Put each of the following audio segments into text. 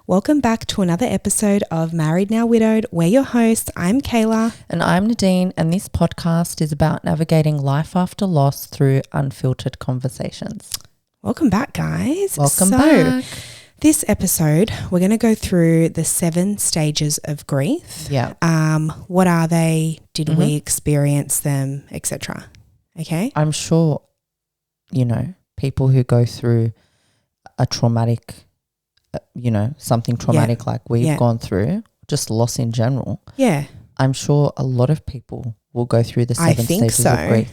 Welcome back to another episode of Married Now Widowed. We're your hosts. I'm Kayla. And I'm Nadine, and this podcast is about navigating life after loss through unfiltered conversations. Welcome back, guys. Welcome back. This episode, we're going to go through the 7 stages of grief. Yeah. What are they? Did we experience them, etc.? Okay. I'm sure, people who go through a traumatic, something traumatic like we've gone through, just loss in general. Yeah. I'm sure a lot of people will go through the 7 stages of grief.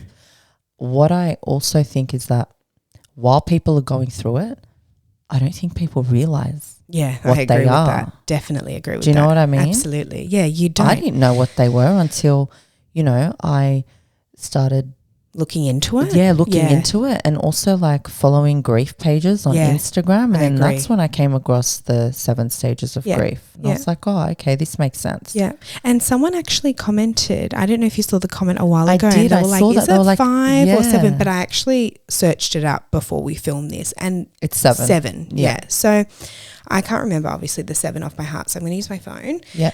What I also think is that while people are going through it, I don't think people realize what I agree they with are. that. Definitely agree with that. Do you know what I mean? Absolutely. Yeah, you don't. I didn't know what they were until, I started looking into it. Yeah, into it, and also like following grief pages on Instagram, and then that's when I came across the 7 stages of grief. And I was like, oh, okay, this makes sense. Yeah, and someone actually commented. I don't know if you saw the comment a while ago. I did. They were like, is it 5 or 7? Yeah. But I actually searched it up before we filmed this, and it's 7. 7. Yeah. So I can't remember obviously the 7 off by heart, so I'm going to use my phone. Yeah.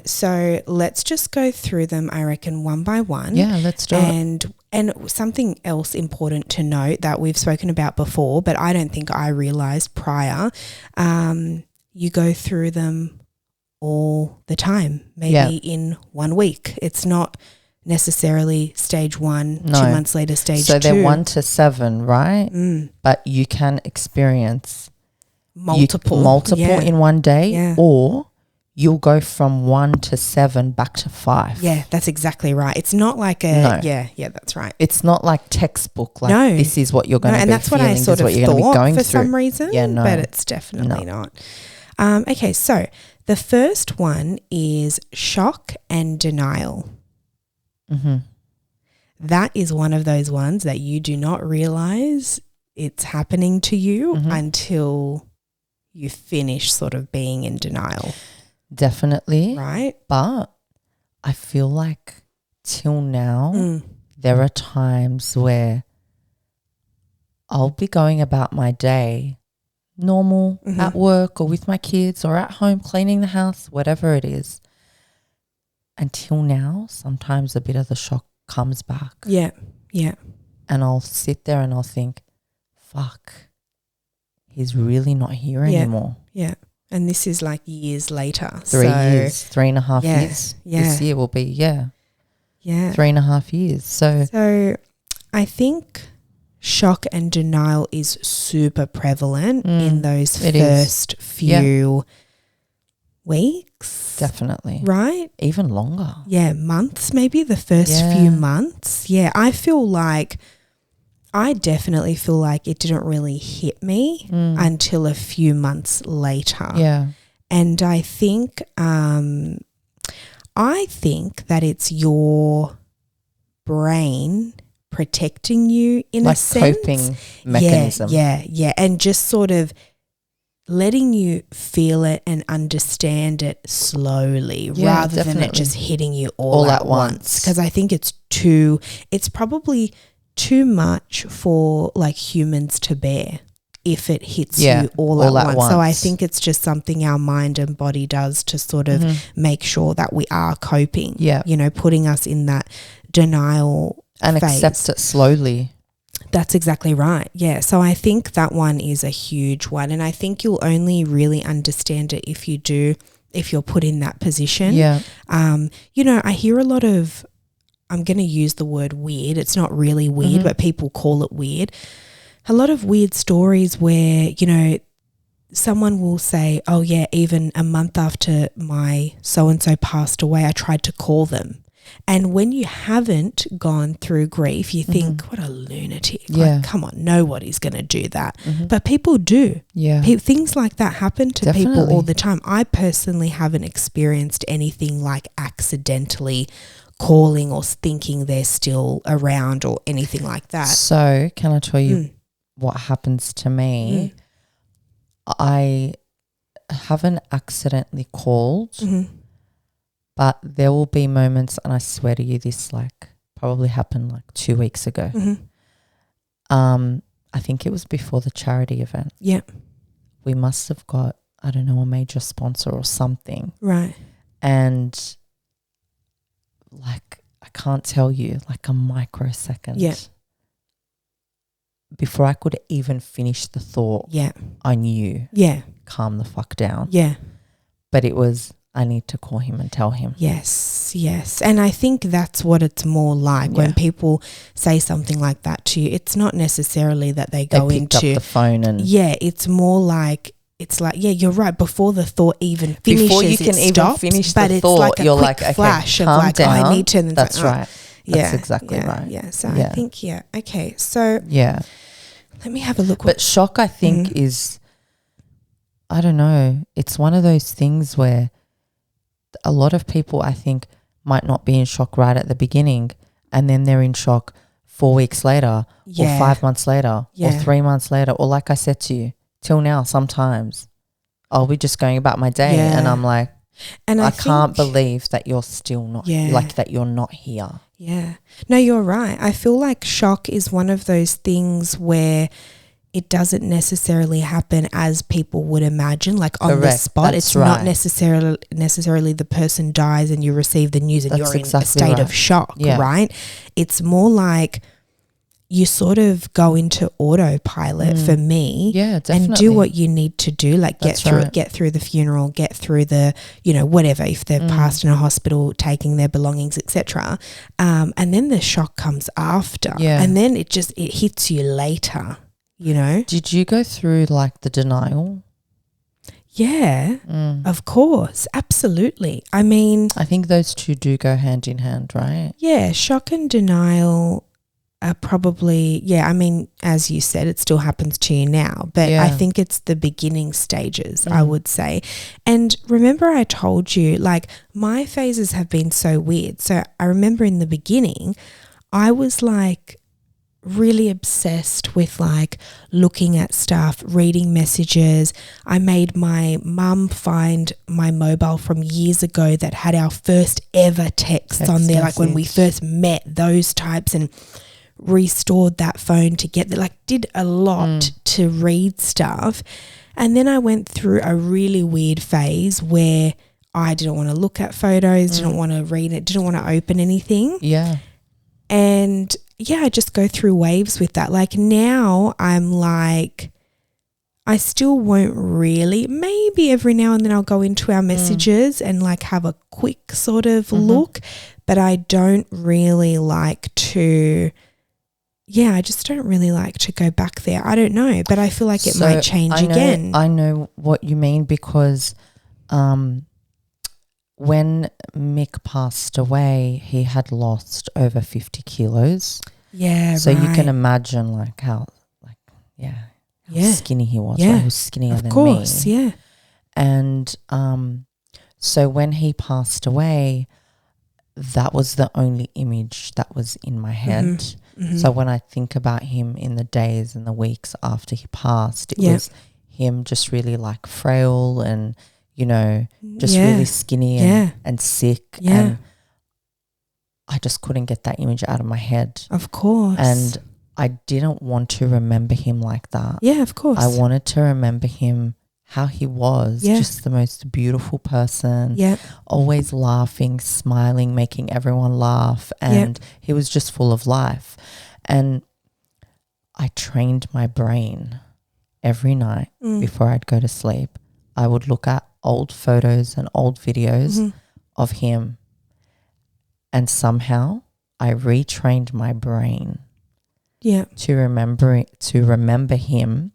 So let's just go through them, I reckon, one by one. Yeah, let's do it. And something else important to note that we've spoken about before, but I don't think I realised prior, you go through them all the time, maybe in 1 week. It's not necessarily stage 1, 2 months later, stage 2. So they're 1 to 7, right? But you can experience multiple in one day, or you'll go from 1 to 7 back to 5. Yeah, that's exactly right. It's not like a that's right. It's not like textbook. Like this is what you're going to be feeling. And that's what I sort of thought for some reason. Yeah, no, but it's definitely not. Okay, so the first one is shock and denial. Mm-hmm. That is one of those ones that you do not realize it's happening to you until you finish sort of being in denial. Definitely. Right. But I feel like till now, there are times where I'll be going about my day normal at work or with my kids or at home cleaning the house, whatever it is. Until now, sometimes a bit of the shock comes back. Yeah. Yeah. And I'll sit there and I'll think, fuck, he's really not here anymore. Yeah. And this is like years later. 3 years, 3.5 years. Yeah. This year will be, Yeah. 3.5 years. So I think shock and denial is super prevalent in those first few weeks. Definitely. Right? Even longer. Yeah, months maybe, the first few months. Yeah, I definitely feel like it didn't really hit me until a few months later. Yeah. And I think that it's your brain protecting you in a sense. Like coping mechanism. Yeah. And just sort of letting you feel it and understand it slowly rather than it just hitting you all at once. Because I think it's probably too much for like humans to bear if it hits you all at once. So I think it's just something our mind and body does to sort of make sure that we are coping, putting us in that denial and phase. Accept it slowly. That's exactly right. Yeah. So I think that one is a huge one, and I think you'll only really understand it if you're put in that position. Yeah. I hear a lot of, I'm going to use the word weird. It's not really weird, but people call it weird. A lot of weird stories where, someone will say, oh yeah, even a month after my so-and-so passed away, I tried to call them. And when you haven't gone through grief, you think, what a lunatic. Yeah. Like, come on, nobody's going to do that. But people do. Yeah. Things like that happen to people all the time. I personally haven't experienced anything like accidentally calling or thinking they're still around or anything like that. So can I tell you what happens to me? I haven't accidentally called, but there will be moments, and I swear to you this probably happened 2 weeks ago. I think it was before the charity event. Yeah. We must have got I don't know, a major sponsor or something. Right. And like, I can't tell you, like a microsecond. Yeah. Before I could even finish the thought, Yeah. I knew. Yeah. Calm the fuck down. Yeah. But it was, I need to call him and tell him. Yes, yes. And I think that's what it's more like when people say something like that to you. It's not necessarily that they go picked up the phone and it's more like, it's like, yeah, you're right. Before the thought even finishes, before you can even finish the thought, like you're like, okay, flash of calm like, down. I need to. And that's like, right. That's exactly right. Yeah. So I think, okay. So yeah, let me have a look. But shock, I think, is, I don't know. It's one of those things where a lot of people, I think, might not be in shock right at the beginning, and then they're in shock 4 weeks later or 5 months later or 3 months later, or like I said to you, till now sometimes I'll be just going about my day and I'm like, and I can't believe that you're still not like that you're not here. Yeah. No, you're right. I feel like shock is one of those things where it doesn't necessarily happen as people would imagine, like on the spot. It's not necessarily the person dies and you receive the news and you're in a state of shock, right? It's more like you sort of go into autopilot for me and do what you need to do, like get through it, get through the funeral, get through the, you know, whatever, if they're passed in a hospital, taking their belongings, etc. And then the shock comes after and then it hits you later. You know? Did you go through like the denial? Yeah, of course. Absolutely. I mean, I think those two do go hand in hand, right? Yeah, shock and denial are probably, I mean, as you said, it still happens to you now, but I think it's the beginning stages, I would say. And remember I told you, like, my phases have been so weird. So I remember in the beginning, I was like, really obsessed with like looking at stuff, reading messages. I made my mum find my mobile from years ago that had our first ever texts on there, like when we first met, those types, and restored that phone to get there, like did a lot to read stuff. And then I went through a really weird phase where I didn't want to look at photos, didn't want to read it, didn't want to open anything. Yeah. And I just go through waves with that. Like now I'm like, I still won't really, maybe every now and then I'll go into our messages and like have a quick sort of look, but I don't really like to, I just don't really like to go back there. I don't know, but I feel like it might change again. I know what you mean because when Mick passed away, he had lost over 50 kilos. Yeah, so you can imagine like how skinny he was. Yeah, like he was skinnier than me. Of course, yeah. And so when he passed away, that was the only image that was in my head. So when I think about him in the days and the weeks after he passed, it was him just really like frail and, you know, just really skinny and sick. And I just couldn't get that image out of my head. Of course. And I didn't want to remember him like that. Yeah, of course. I wanted to remember him how he was, just the most beautiful person, always laughing, smiling, making everyone laugh. And he was just full of life. And I trained my brain every night before I'd go to sleep. I would look at old photos and old videos of him. And somehow I retrained my brain to remember him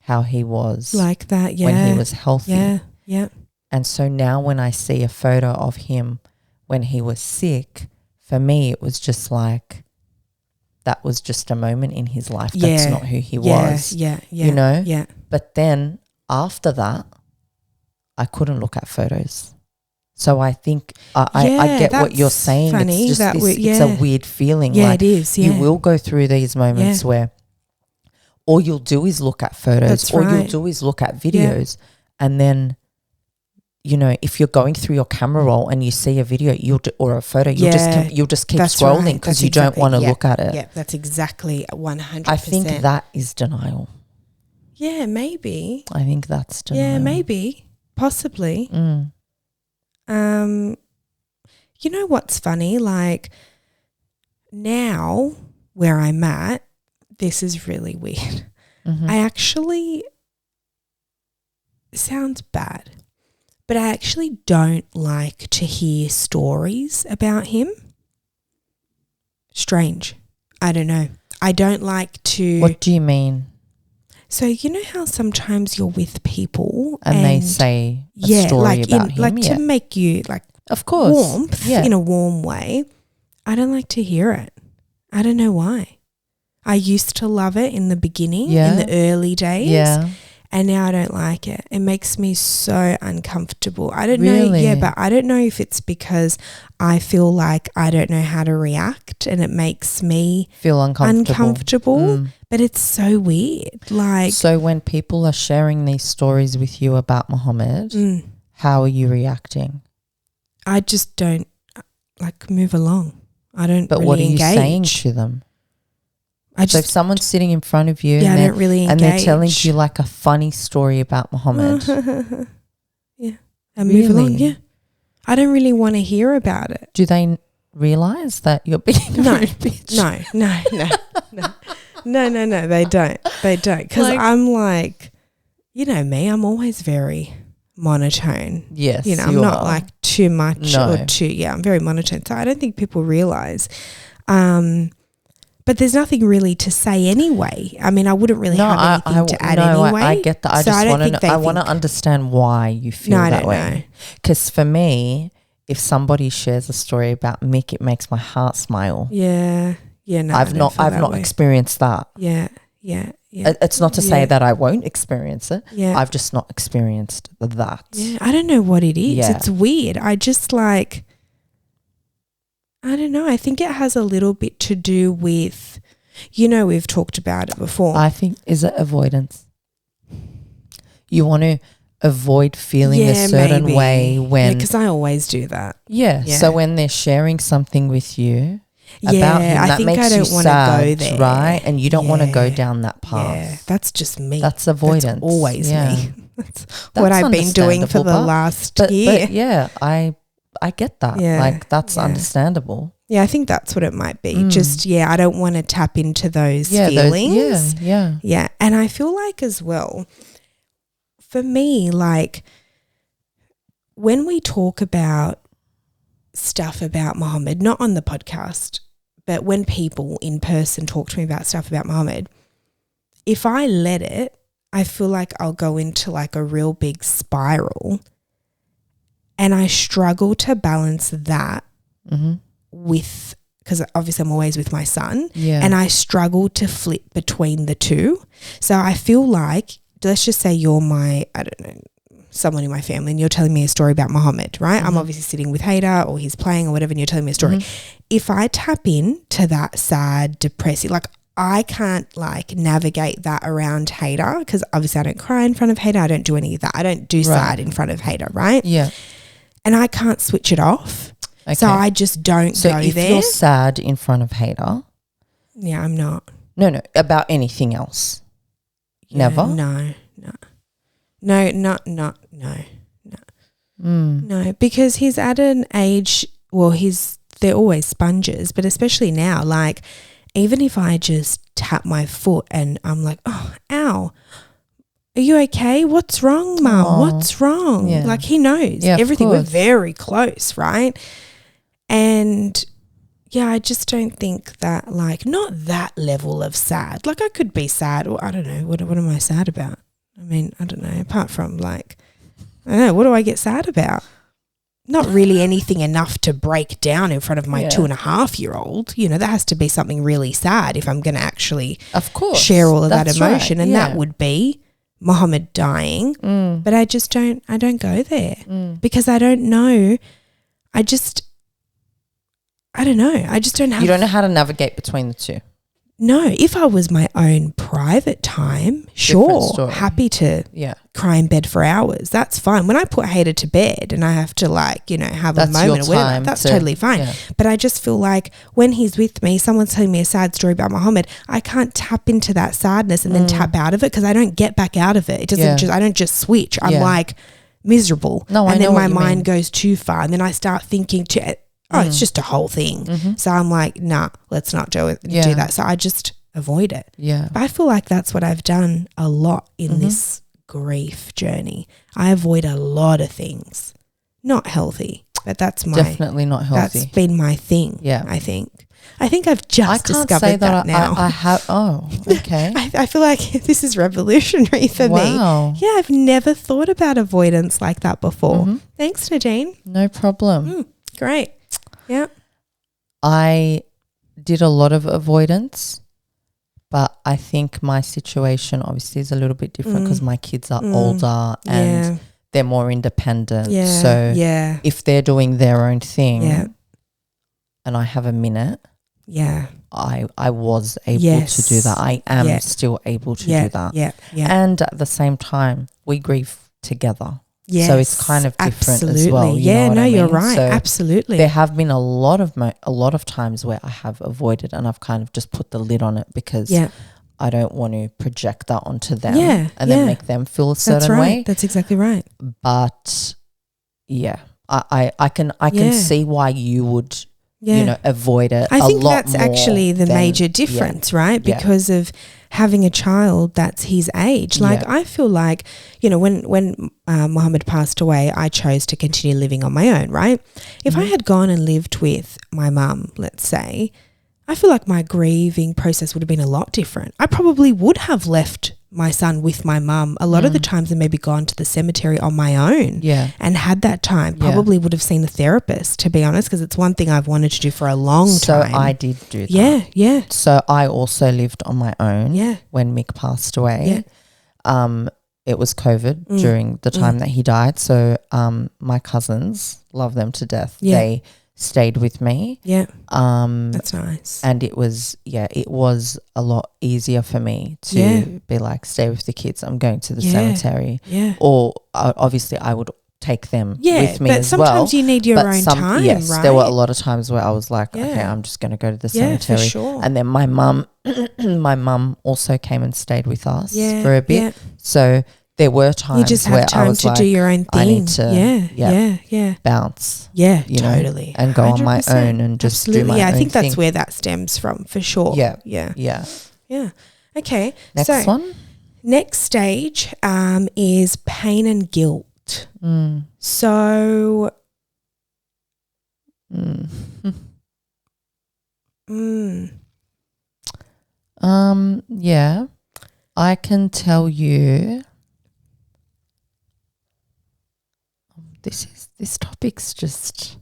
how he was like that, when he was healthy. Yeah. And so now when I see a photo of him when he was sick, for me it was just like that was just a moment in his life. That's not who he was. You know? Yeah. But then after that, I couldn't look at photos. So I think I get what you're saying. Funny, it's just it's a weird feeling. Yeah, like it is. Yeah. You will go through these moments where all you'll do is look at photos, you'll do is look at videos, and then, you know, if you're going through your camera roll and you see a video or a photo, you'll just keep scrolling because you don't want to look at it. Yeah, that's exactly 100%. I think that is denial. Yeah, maybe. I think that's denial. Yeah, maybe. Possibly. You know what's funny? Like now where I'm at, this is really weird. I actually, sounds bad, but I actually don't like to hear stories about him. Strange. I don't know. I don't like to. What do you mean? So you know how sometimes you're with people and they say a story like about him? Like to make you like, of course, warmth in a warm way. I don't like to hear it. I don't know why. I used to love it in the beginning, in the early days, and now I don't like it. It makes me so uncomfortable. I don't know, but I don't know if it's because I feel like I don't know how to react and it makes me feel uncomfortable. But it's so weird. Like, so when people are sharing these stories with you about Muhammad, how are you reacting? I just don't move along. I don't. But really what are you engage. saying to them? So if someone's sitting in front of you, I don't really engage. and they're telling you like a funny story about Muhammad, and move along. Yeah, I don't really want to hear about it. Do they realize that you're being a rude bitch? No. They don't. Because I'm like, you know me. I'm always very monotone. Yes, you know, I'm not like too much or too. Yeah, I'm very monotone. So I don't think people realize. But there's nothing really to say anyway. I mean, I wouldn't really have anything to add anyway. I get that. I want to understand why you feel that way. Because for me, if somebody shares a story about Mick, it makes my heart smile. Yeah. No, I've not experienced that. Yeah. It's not to say that I won't experience it. Yeah. I've just not experienced that. Yeah. I don't know what it is. Yeah. It's weird. I just like, I don't know. I think it has a little bit to do with, you know, we've talked about it before. I think, is it avoidance? You want to avoid feeling a certain way when. because I always do that. Yeah. So when they're sharing something with you about him, that makes I don't you want sad, to go there. right? And you don't want to go down that path. Yeah, that's just me. That's avoidance. That's always me. That's what I've been doing for the last year. But yeah, I get that. Yeah, like that's understandable. Yeah, I think that's what it might be. Just, I don't want to tap into those feelings. Yeah. And I feel like as well, for me, like when we talk about stuff about Muhammad, not on the podcast, but when people in person talk to me about stuff about Muhammad, if I let it, I feel like I'll go into like a real big spiral. And I struggle to balance that with, because obviously I'm always with my son, and I struggle to flip between the two. So I feel like, let's just say you're my, I don't know, someone in my family and you're telling me a story about Muhammad, right? I'm obviously sitting with Hader or he's playing or whatever and you're telling me a story. If I tap into that sad, depressive, like I can't like navigate that around Hader because obviously I don't cry in front of Hader. I don't do any of that. I don't do sad in front of Hader, right? Yeah. And I can't switch it off. Okay. So I just don't go there. So if you're sad in front of Hader. Yeah, I'm not. No, about anything else. Yeah, never? No, because he's at an age, well, they're always sponges, but especially now, like even if I just tap my foot and I'm like, oh, ow, are you okay? What's wrong, Mum? What's wrong? Yeah. Like he knows everything. We're very close, right? And I just don't think that like, not that level of sad. Like I could be sad or I don't know, what am I sad about? I mean, I don't know, apart from like, I don't know, what do I get sad about? Not really anything enough to break down in front of my 2.5-year-old. You know, that has to be something really sad if I'm going to actually share all of that emotion. Right. And that would be Muhammad dying. But I don't go there because I don't know. I don't know. I just don't have. You don't know how to navigate between the two. No, if I was my own private time, sure, happy to cry in bed for hours. That's fine. When I put Hader to bed and I have to like, you know, have a moment or whatever, that's totally fine. Yeah. But I just feel like when he's with me, someone's telling me a sad story about Muhammad, I can't tap into that sadness and then tap out of it because I don't get back out of it. It doesn't I don't just switch. I'm like, miserable. No, and I know then what my you mind mean. goes too far, and then I start thinking, it's just a whole thing. So I'm like, nah, let's not do that. So I just avoid it. Yeah. But I feel like that's what I've done a lot in this grief journey. I avoid a lot of things. Not healthy, but that's definitely not healthy. That's been my thing. Yeah. I think I've just discovered that now. I have. Oh, okay. I feel like this is revolutionary for me. Wow. Yeah, I've never thought about avoidance like that before. Thanks, Nadine. No problem. Great. Yeah. I did a lot of avoidance, but I think my situation obviously is a little bit different because my kids are older and they're more independent. Yeah. So if they're doing their own thing and I have a minute, I was able to do that. I am still able to do that. Yeah. And at the same time, we grieve together. Yes, so it's kind of different absolutely. as well. You're right. So absolutely. there have been a lot of times where I have avoided and I've kind of just put the lid on it because I don't want to project that onto them and then make them feel a certain way. That's exactly right. But I can see why you would avoid it. I think that's actually the major difference, right? Because of having a child that's his age. Like I feel like, when Mohammed passed away, I chose to continue living on my own, right? If I had gone and lived with my mum, let's say, I feel like my grieving process would have been a lot different. I probably would have left my son with my mum a lot of the times and maybe gone to the cemetery on my own and had that time. Probably would have seen a therapist, to be honest, because it's one thing I've wanted to do for a long time. So I did do that. Yeah. So I also lived on my own when Mick passed away. It was COVID during the time that he died. So my cousins, love them to death. They stayed with me. That's nice. And it was a lot easier for me to be like, stay with the kids. I'm going to the cemetery. Or obviously I would take them with me as well. But sometimes you need your own time, yes, right? there were a lot of times where I was like, okay, I'm just going to go to the cemetery. For sure. And then my mum also came and stayed with us for a bit. So there were times you just have where time I was to like, do your own thing. I need to bounce. Yeah, totally. And go 100%. On my own and just do my own I think that's thing. where that stems from, for sure. Yeah. Okay. Next one? Next stage is pain and guilt. So I can tell you this topic's just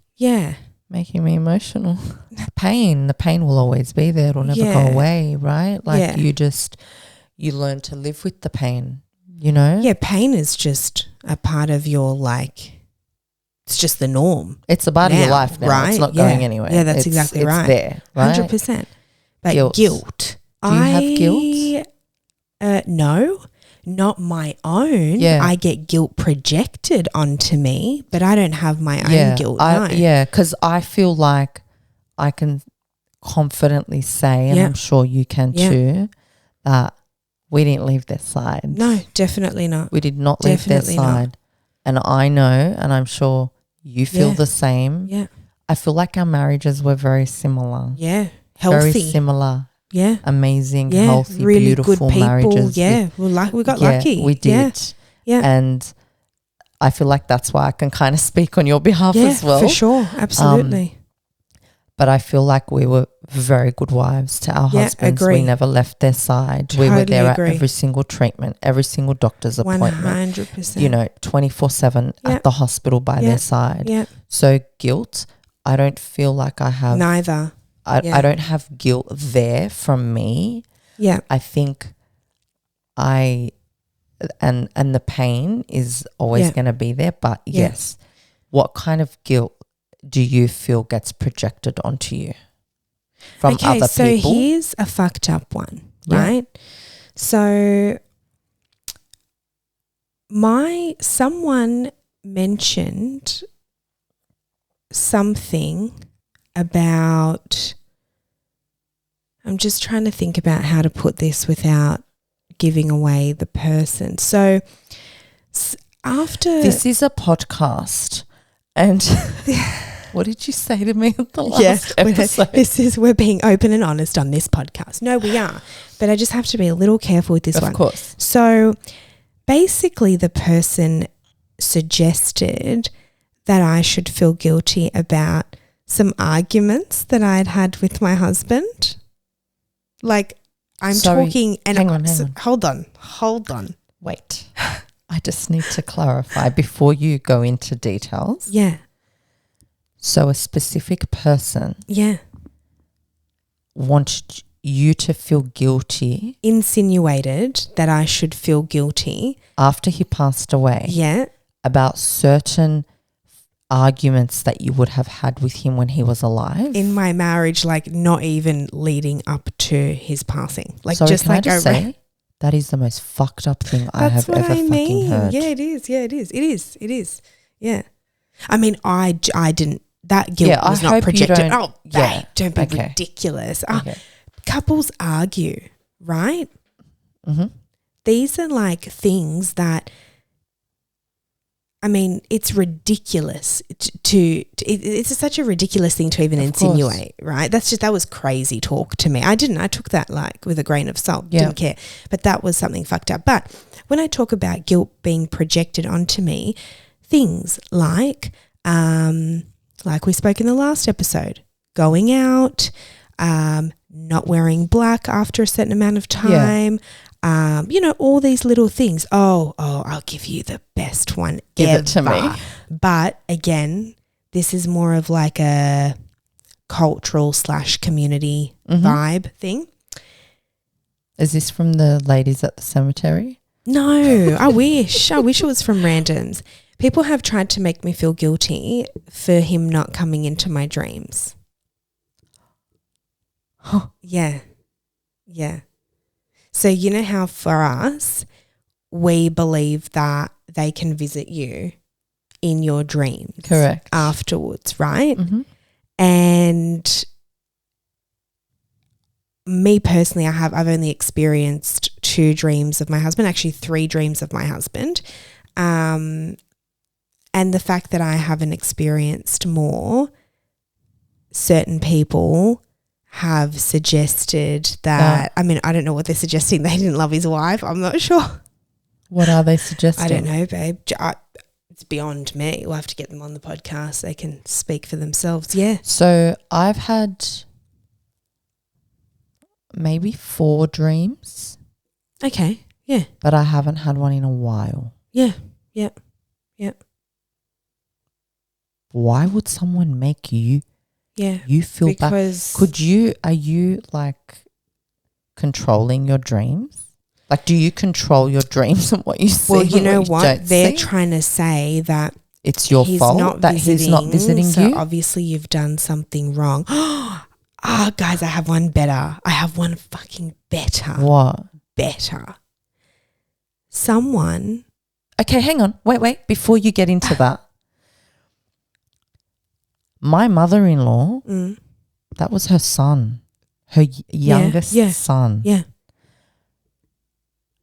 making me emotional. The pain will always be there. It'll never go away, right? Like you learn to live with the pain, Yeah, pain is just a part of your it's just the norm. It's a part of your life now. Right? It's not going anywhere. Yeah, that's exactly right. It's there, right? 100%. But guilt. Do you have guilt? No, not my own. Yeah. I get guilt projected onto me, but I don't have my own guilt. Because I feel like I can confidently say, and I'm sure you can too, that we didn't leave their side. No, definitely not. We did not leave their side. And I know, and I'm sure you feel the same. Yeah. I feel like our marriages were very similar. Yeah. Healthy. Very similar. Yeah. Amazing, healthy, really beautiful good people. marriages. Yeah. We got lucky. We did. Yeah. And I feel like that's why I can kind of speak on your behalf as well. For sure. Absolutely. But I feel like we were very good wives to our husbands. Agree. We never left their side. Totally we were there agree. at every single treatment, every single doctor's appointment. 100%. 24/7 at the hospital by their side. Yeah. So guilt, I don't feel like I have. Neither. I don't have guilt there from me. Yeah. I think and the pain is always going to be there. But yes, what kind of guilt do you feel gets projected onto you from other people? Okay, so here's a fucked up one, right? So someone mentioned something about, I'm just trying to think about how to put this without giving away the person. So after this is a podcast, and what did you say to me at the last episode? We're being open and honest on this podcast. No, we are, but I just have to be a little careful with this one. Of course. So basically, the person suggested that I should feel guilty about some arguments that I had had with my husband. Like, I'm talking and hang on. Hold on. Wait. I just need to clarify before you go into details. Yeah. So a specific person wanted you to feel guilty. Insinuated that I should feel guilty. After he passed away. Yeah. About certain arguments that you would have had with him when he was alive. In my marriage, like not even leading up to his passing. Like Sorry, just can like I just say, that is the most fucked up thing I have ever fucking heard. Yeah, it is. Yeah, it is. Yeah. I mean, I didn't, that guilt was not projected. Oh, babe, don't be ridiculous. Okay. Couples argue, right? Mm-hmm. These are like things that, I mean, it's ridiculous it's such a ridiculous thing to even insinuate, right? That was crazy talk to me. I took that like with a grain of salt, didn't care. But that was something fucked up. But when I talk about guilt being projected onto me, things like we spoke in the last episode, going out, not wearing black after a certain amount of time, all these little things. Oh, I'll give you the best one Give ever. It to me. But again, this is more of like a cultural / community vibe thing. Is this from the ladies at the cemetery? No, I wish. I wish it was from randoms. People have tried to make me feel guilty for him not coming into my dreams. Huh. Yeah. So you know how for us, we believe that they can visit you in your dreams. Correct. Afterwards, right? Mm-hmm. And me personally, I've only experienced 2 dreams of my husband, actually 3 dreams of my husband. And the fact that I haven't experienced more, certain people have suggested that, I mean, I don't know what they're suggesting. They didn't love his wife. I'm not sure. What are they suggesting? I don't know, babe. It's beyond me. We'll have to get them on the podcast. They can speak for themselves. Yeah. So I've had maybe 4 dreams. Okay. Yeah. But I haven't had one in a while. Yeah. Why would someone make you feel bad? Are you like controlling your dreams? Like, do you control your dreams and what you see? Well, you know what? They're trying to say that it's your fault that he's not visiting so you. Obviously you've done something wrong. Guys, I have one better. I have one fucking better. What? Better. Someone. Okay, hang on. Wait. Before you get into that. My mother-in-law, that was her son, her youngest son. Yeah.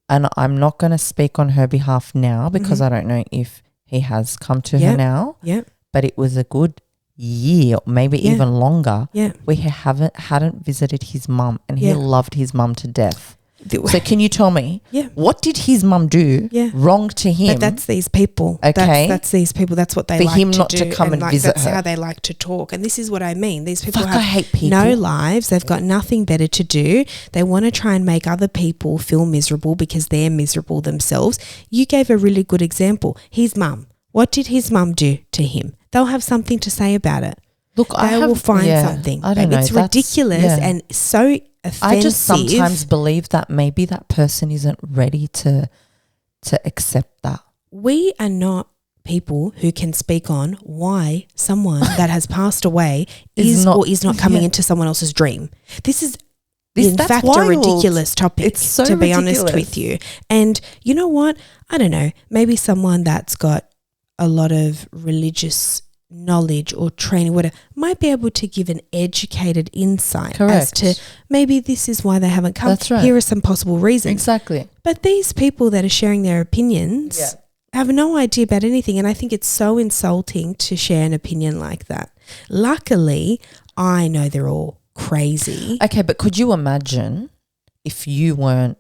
And I'm not going to speak on her behalf now because I don't know if he has come to her now. Yeah. But it was a good year, maybe even longer. Yeah. We hadn't visited his mum, and he loved his mum to death. So can you tell me, what did his mum do wrong to him? But that's these people. Okay. That's these people. That's what they like to do. For him not to come and visit that's her. That's how they like to talk. And this is what I mean. These people I hate people. No lives. They've got nothing better to do. They want to try and make other people feel miserable because they're miserable themselves. You gave a really good example. His mum. What did his mum do to him? They'll have something to say about it. Look, they will find something. I don't know. It's ridiculous and so offensive. I just sometimes believe that maybe that person isn't ready to accept that. We are not people who can speak on why someone that has passed away is not coming into someone else's dream. This is in fact wild. A ridiculous topic. It's so to be ridiculous. Honest with you. And you know what? I don't know. Maybe someone that's got a lot of religious knowledge or training, whatever, might be able to give an educated insight as to maybe this is why they haven't come. That's right. Here are some possible reasons. Exactly. But these people that are sharing their opinions, have no idea about anything. And I think it's so insulting to share an opinion like that. Luckily, I know they're all crazy. Okay, but could you imagine if you weren't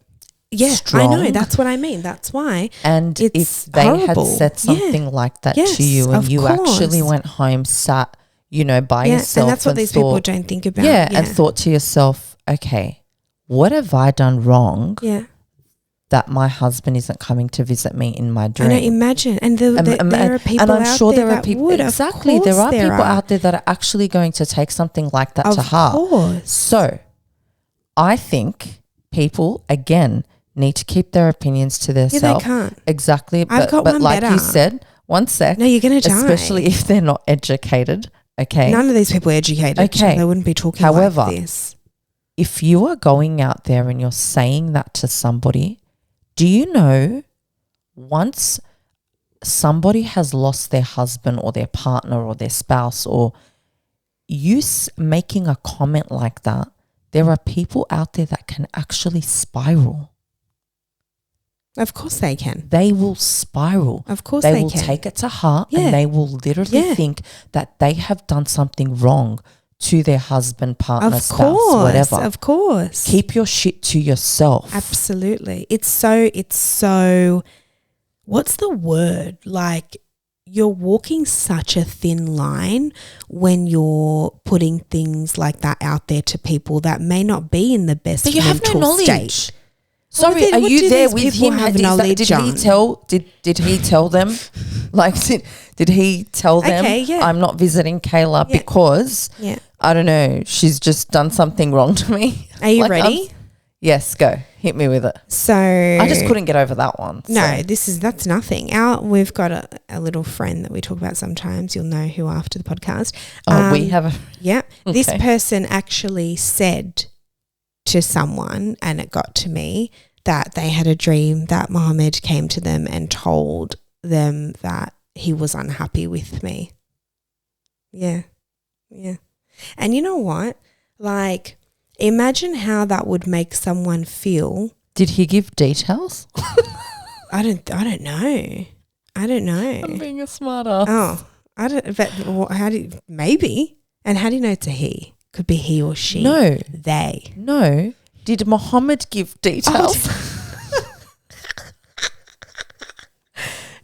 strong? I know. That's what I mean. That's why. And it's if they horrible. had said something like that to you and you actually went home, sat, by yourself. And that's what these people don't think about. Yeah, and thought to yourself, okay, what have I done wrong? Yeah. That my husband isn't coming to visit me in my dream. I know, imagine. And there are people and I'm out sure there are that people, would. exactly. There are people out there that are actually going to take something like that to heart. Of course. So I think people, again, need to keep their opinions to themselves. Yeah, they can't. Exactly. I've got but one like better. you said, one sec. No, you're going to die. Especially if they're not educated. Okay. None of these people are educated. Okay. They wouldn't be talking like this. If you are going out there and you're saying that to somebody, do you know once somebody has lost their husband or their partner or their spouse, or you making a comment like that, there are people out there that can actually spiral. Of course they can. They will spiral. Of course they can. They will take it to heart and they will literally think that they have done something wrong to their husband, partner, spouse, whatever. Of course. Keep your shit to yourself. Absolutely. It's so, what's the word? Like, you're walking such a thin line when you're putting things like that out there to people that may not be in the best mental state. But you have no knowledge. State. Sorry, are you there with him? Did he tell them? Like, did he tell them, I'm not visiting Kayla because, I don't know, she's just done something wrong to me? Are you ready? Yes, go. Hit me with it. So I just couldn't get over that one. No, that's nothing. We've got a little friend that we talk about sometimes. You'll know who after the podcast. We have a... Yeah. Okay. This person actually said to someone, and it got to me, that they had a dream that Mohammed came to them and told them that he was unhappy with me. Yeah. Yeah. And you know what? Like, imagine how that would make someone feel. Did he give details? I don't know. I'm being a smart ass. Oh, I don't, but maybe. And how do you know it's a he? Could be he or she. No. They. No. Did Mohammed give details?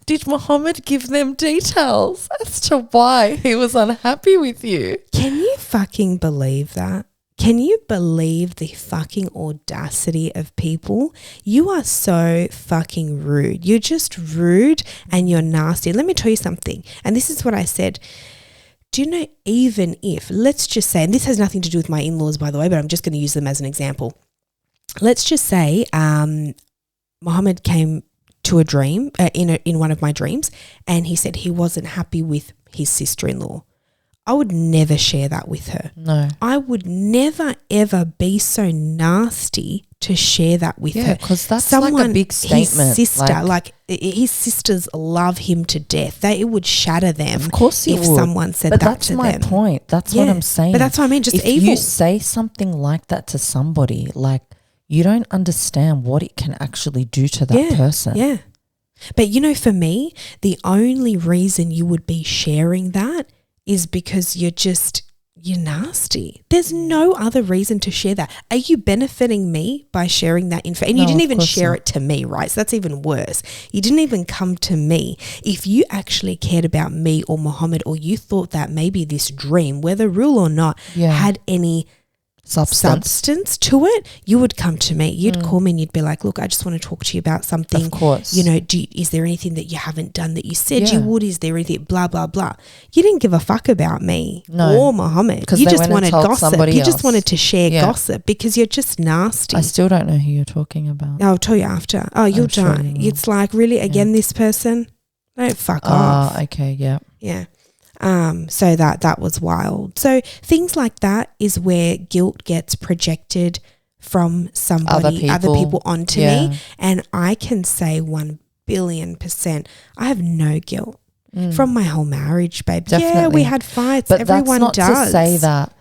Did Mohammed give them details as to why he was unhappy with you? Can you fucking believe that? Can you believe the fucking audacity of people? You are so fucking rude. You're just rude and you're nasty. Let me tell you something. And this is what I said. Do you know, even if, let's just say, and this has nothing to do with my in-laws, by the way, but I'm just going to use them as an example. Let's just say Mohammed came to a dream, in one of my dreams, and he said he wasn't happy with his sister-in-law. I would never share that with her. No. I would never, ever be so nasty to share that with her. Yeah, because that's like a big statement. His sister, his sisters love him to death. It would shatter them. Of course it would. Someone said that to them. But that's my point. That's what I'm saying. But that's what I mean, just if evil. You say something like that to somebody, like, you don't understand what it can actually do to that person. Yeah. But, for me, the only reason you would be sharing that is because you're nasty. There's no other reason to share that. Are you benefiting me by sharing that info? And you didn't even share it to me, right? So that's even worse. You didn't even come to me. If you actually cared about me or Mohammed, or you thought that maybe this dream, whether real or not, had any substance to it, you would come to me. You'd call me and you'd be like, look, I just want to talk to you about something. Of course. Is there anything that you haven't done that you said you would? Is there anything, blah, blah, blah. You didn't give a fuck about me or Mohammed. You just wanted gossip. You just wanted to share gossip because you're just nasty. I still don't know who you're talking about. I'll tell you after. Oh, you'll die. It's like, really, again, this person? Don't fuck off. Okay, yeah. Yeah. So that was wild. So things like that is where guilt gets projected from somebody, other people onto me. And I can say 1,000,000,000%, I have no guilt from my whole marriage, babe. Definitely. Yeah, we had fights. But everyone that's not does. to say that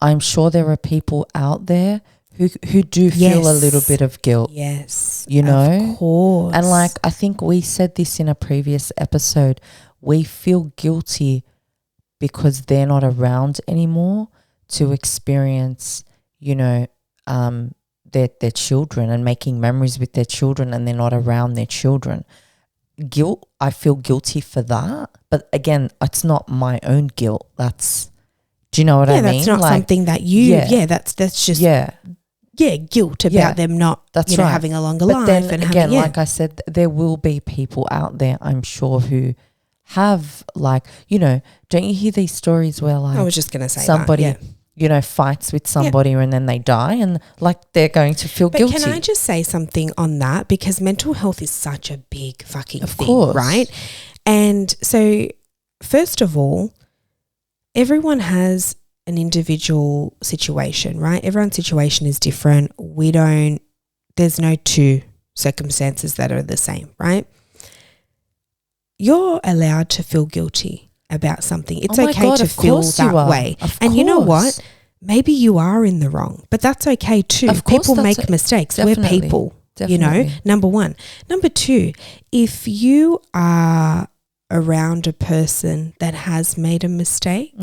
I'm sure there are people out there who do feel a little bit of guilt. Yes. You know? Of course. And like, I think we said this in a previous episode, we feel guilty because they're not around anymore to experience, you know, their children and making memories with their children, and they're not around their children. Guilt, I feel guilty for that. But again, it's not my own guilt. That's, do you know what I mean? That's not like, something that you, that's just, guilt about them not, that's right. having a longer life. Then and again, having, like I said, there will be people out there, I'm sure, who have like, you know, don't you hear these stories where like I was just going to say somebody, that, you know, fights with somebody and then they die and like they're going to feel guilty. Can I just say something on that? Because mental health is such a big fucking thing, course. Right? And so first of all, everyone has an individual situation, right? Everyone's situation is different. There's no two circumstances that are the same, right? You're allowed to feel guilty about something. It's okay to feel that way. And you know what? Maybe you are in the wrong, but that's okay too. People make mistakes. We're people, you know, number one. Number two, if you are around a person that has made a mistake,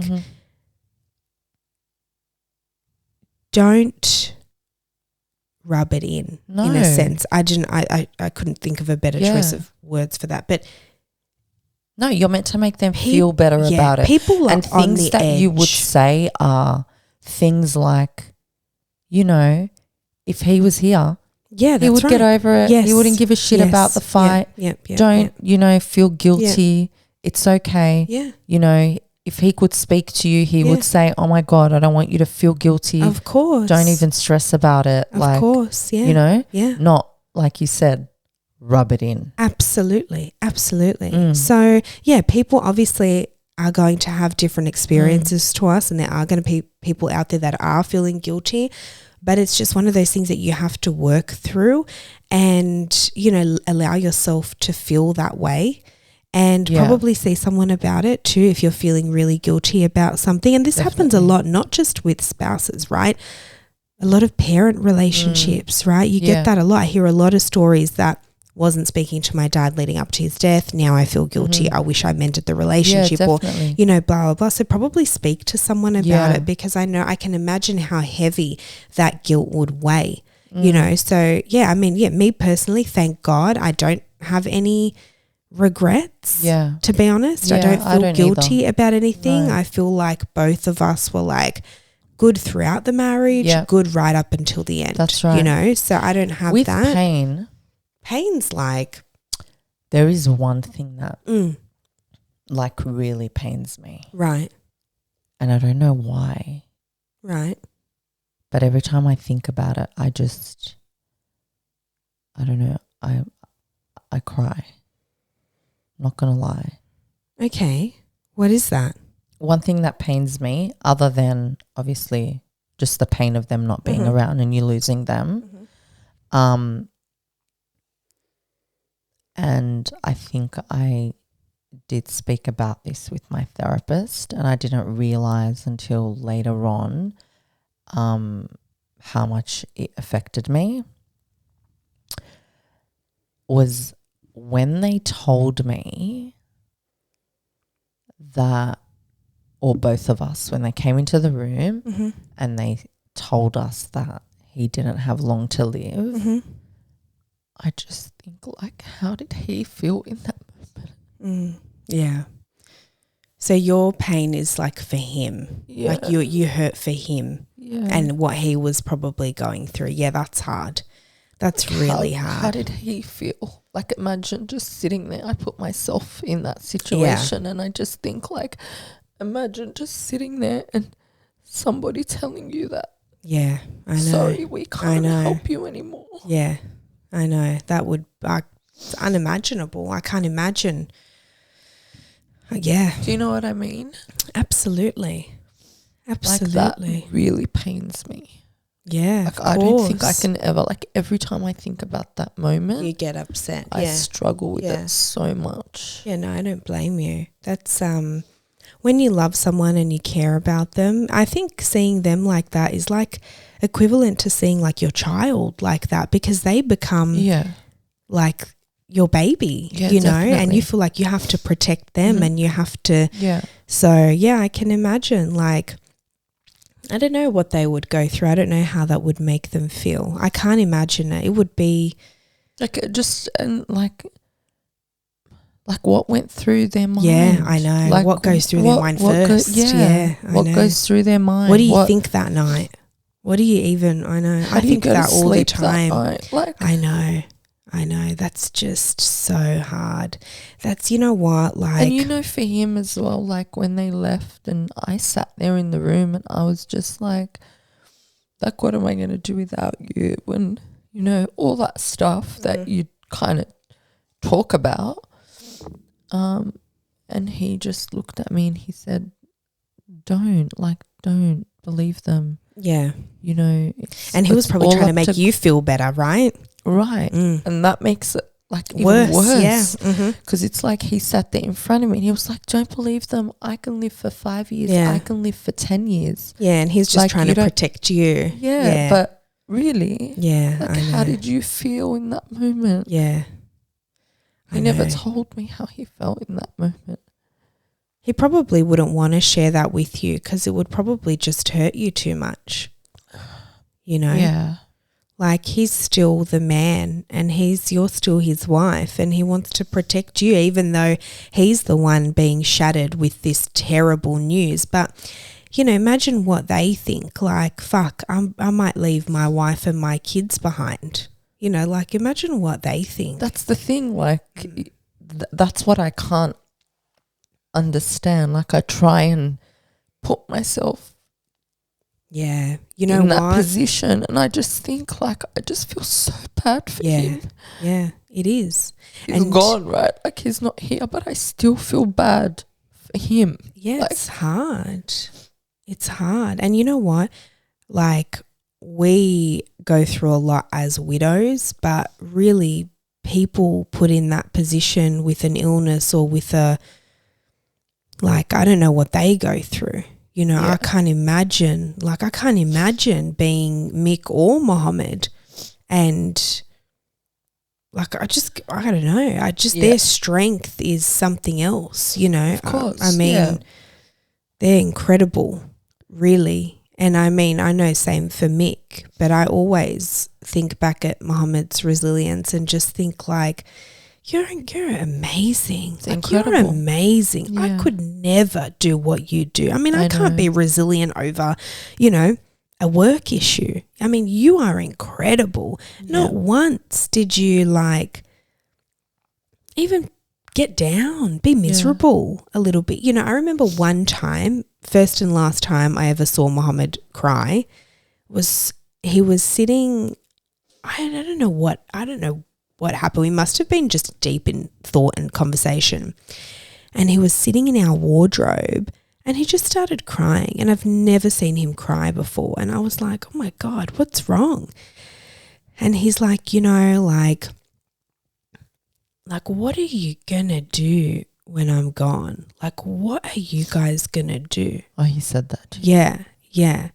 don't rub it in a sense. I couldn't think of a better choice of words for that. But no, you're meant to make them feel better about it. People are and things that you would say are things like, you know, if he was here, he would get over it. Yes. He wouldn't give a shit about the fight. Don't, you know, feel guilty. It's okay. Yeah. You know, if he could speak to you, he would say, oh my God, I don't want you to feel guilty. Of course. Don't even stress about it. Of course, yeah. You know? Yeah. Not, like you said, rub it in. Absolutely. So, people obviously are going to have different experiences to us, and there are going to be people out there that are feeling guilty, but it's just one of those things that you have to work through and, you know, allow yourself to feel that way. And probably see someone about it too if you're feeling really guilty about something. And this happens a lot, not just with spouses, right? A lot of parent relationships, right? You get that a lot. I hear a lot of stories that wasn't speaking to my dad leading up to his death. Now I feel guilty. I wish I mended the relationship or, you know, blah, blah, blah. So probably speak to someone about it, because I know I can imagine how heavy that guilt would weigh, you know? So me personally, thank God I don't have any regrets, to be honest. I don't feel guilty about anything. I feel like both of us were like good throughout the marriage, good right up until the end. That's right. You know, so I don't have with that. Pain's like, there is one thing that like really pains me. Right. And I don't know why. Right. But every time I think about it, I don't know, I cry. Not going to lie. Okay. What is that? One thing that pains me, other than obviously just the pain of them not being around and you losing them, and I think I did speak about this with my therapist, and I didn't realize until later on how much it affected me, was when they told me that, or both of us, when they came into the room and they told us that he didn't have long to live, I just think, like, how did he feel in that moment? Yeah. So your pain is like for him. Yeah. Like you hurt for him and what he was probably going through. Yeah, that's hard. That's really hard. How did he feel? Like, imagine just sitting there. I put myself in that situation and I just think, like, imagine just sitting there and somebody telling you that. Yeah, I know. Sorry, we can't help you anymore. Yeah, I know. That would, it's unimaginable. I can't imagine. Yeah. Do you know what I mean? Absolutely. Like, that really pains me. Yeah, like, I don't think I can ever, like, every time I think about that moment, you get upset. I struggle with it so much. Yeah, no, I don't blame you. That's when you love someone and you care about them, I think seeing them like that is like equivalent to seeing like your child like that, because they become like your baby, you know, and you feel like you have to protect them and you have to. Yeah. So, yeah, I can imagine, like, I don't know what they would go through. I don't know how that would make them feel. I can't imagine it. It would be like just like what went through their mind. Yeah, I know. Like what goes through their mind first. What goes through their mind. What do you think that night? What do you even, I know. I think that all the time. Like, I know. That's just so hard. That's, you know what, like. And you know, for him as well, like when they left and I sat there in the room and I was just like, what am I going to do without you? When, you know, all that stuff that you kind of talk about. And he just looked at me and he said, don't believe them. Yeah. You know. And he was probably trying to make you feel better, right? Right. And that makes it like even worse. Yeah. Because it's like he sat there in front of me and he was like, don't believe them. I can live for 5 years. Yeah. I can live for 10 years. Yeah. And he's just like, trying to protect you. Yeah. But really. Yeah. Like, how did you feel in that moment? Yeah. He never told me how he felt in that moment. He probably wouldn't want to share that with you because it would probably just hurt you too much. You know? Yeah. Like, he's still the man and you're still his wife, and he wants to protect you even though he's the one being shattered with this terrible news. But, you know, imagine what they think. Like, fuck, I might leave my wife and my kids behind. You know, like, imagine what they think. That's the thing. Like, that's what I can't understand. Like, I try and put myself you know in that position, and I just think, like, I just feel so bad for him. Yeah, it is. He's gone, right? Like, he's not here, but I still feel bad for him. Yeah, like, it's hard. It's hard. And you know what? Like, we go through a lot as widows, but really people put in that position with an illness or with I don't know what they go through. You know, I can't imagine being Mick or Mohammed, and like, I don't know. Their strength is something else, you know. Of course. I mean, they're incredible, really. And I mean, I know same for Mick, but I always think back at Mohammed's resilience and just think, like, you're amazing. Like, you're amazing. Yeah. I could never do what you do. I mean, I can't be resilient over, you know, a work issue. I mean, you are incredible. Yeah. Not once did you, like, even get down, be miserable a little bit. You know, I remember one time, first and last time I ever saw Mohammed cry, he was sitting, I don't know what happened. We must have been just deep in thought and conversation. And he was sitting in our wardrobe and he just started crying, and I've never seen him cry before. And I was like, oh my God, what's wrong? And he's like, you know, like, what are you going to do when I'm gone? Like, what are you guys going to do? Oh, he said that to you. Yeah.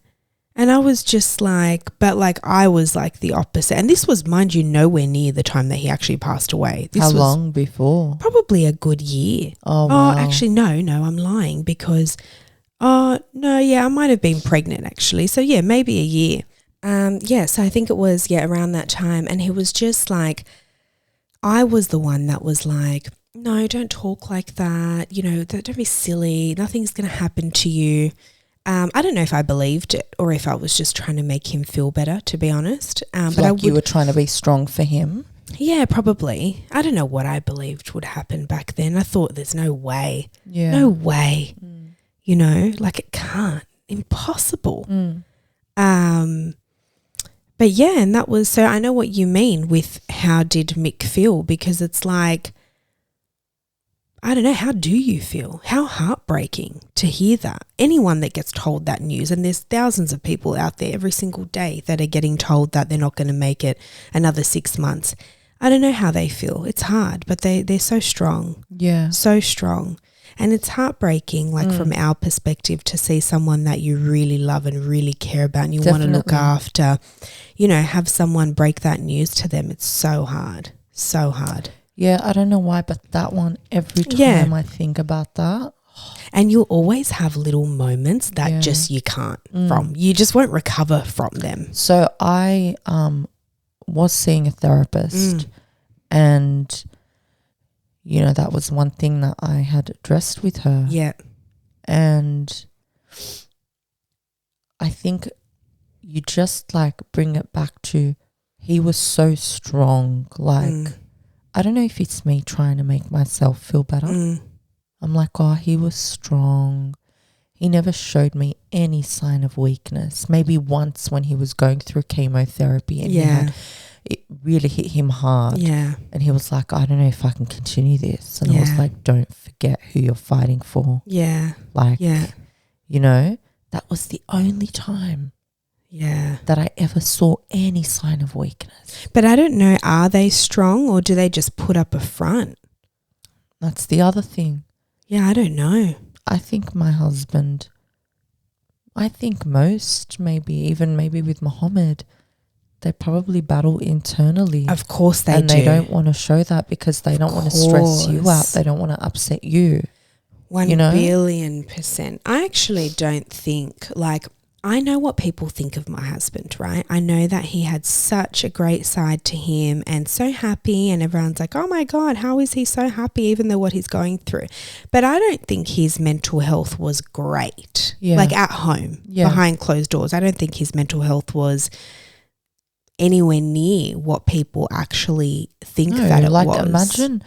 And I was just like, but like, I was like the opposite. And this was, mind you, nowhere near the time that he actually passed away. This How long before? Probably a good year. Oh, wow. Actually, no, I'm lying because, I might have been pregnant actually. So yeah, maybe a year. So I think it was, around that time. And he was just like, I was the one that was like, no, don't talk like that. You know, don't be silly. Nothing's going to happen to you. I don't know if I believed it or if I was just trying to make him feel better, to be honest. But you were trying to be strong for him? Yeah, probably. I don't know what I believed would happen back then. I thought there's no way. Yeah. No way. You know, like, it can't. Impossible. But yeah, and that was, so I know what you mean with how did Mick feel, because it's like, I don't know, how do you feel? How heartbreaking to hear that. Anyone that gets told that news, and there's thousands of people out there every single day that are getting told that they're not going to make it another 6 months. I don't know how they feel. It's hard, but they're so strong. Yeah. So strong. And it's heartbreaking, like from our perspective, to see someone that you really love and really care about and you want to look after, you know, have someone break that news to them. It's so hard. So hard. Yeah, I don't know why, but that one, every time I think about that. And you'll always have little moments that just you can't you just won't recover from them. So I was seeing a therapist and, you know, that was one thing that I had addressed with her. Yeah. And I think you just like bring it back to he was so strong. Like, I don't know if it's me trying to make myself feel better. I'm like, oh, he was strong. He never showed me any sign of weakness. Maybe once when he was going through chemotherapy and it really hit him hard. Yeah. And he was like, I don't know if I can continue this. And I was like, don't forget who you're fighting for. Yeah. Like, you know, that was the only time that I ever saw any sign of weakness. But I don't know, are they strong or do they just put up a front? That's the other thing. Yeah, I don't know. I think my husband, I think most, maybe with Muhammad, they probably battle internally. Of course they do. And they don't want to show that because they don't want to stress you out. They don't want to upset you. 1,000,000,000%. I actually don't think, like, I know what people think of my husband, right? I know that he had such a great side to him and so happy, and everyone's like, oh my God, how is he so happy even though what he's going through? But I don't think his mental health was great. Like at home, behind closed doors. I don't think his mental health was anywhere near what people actually think that it was. Imagine.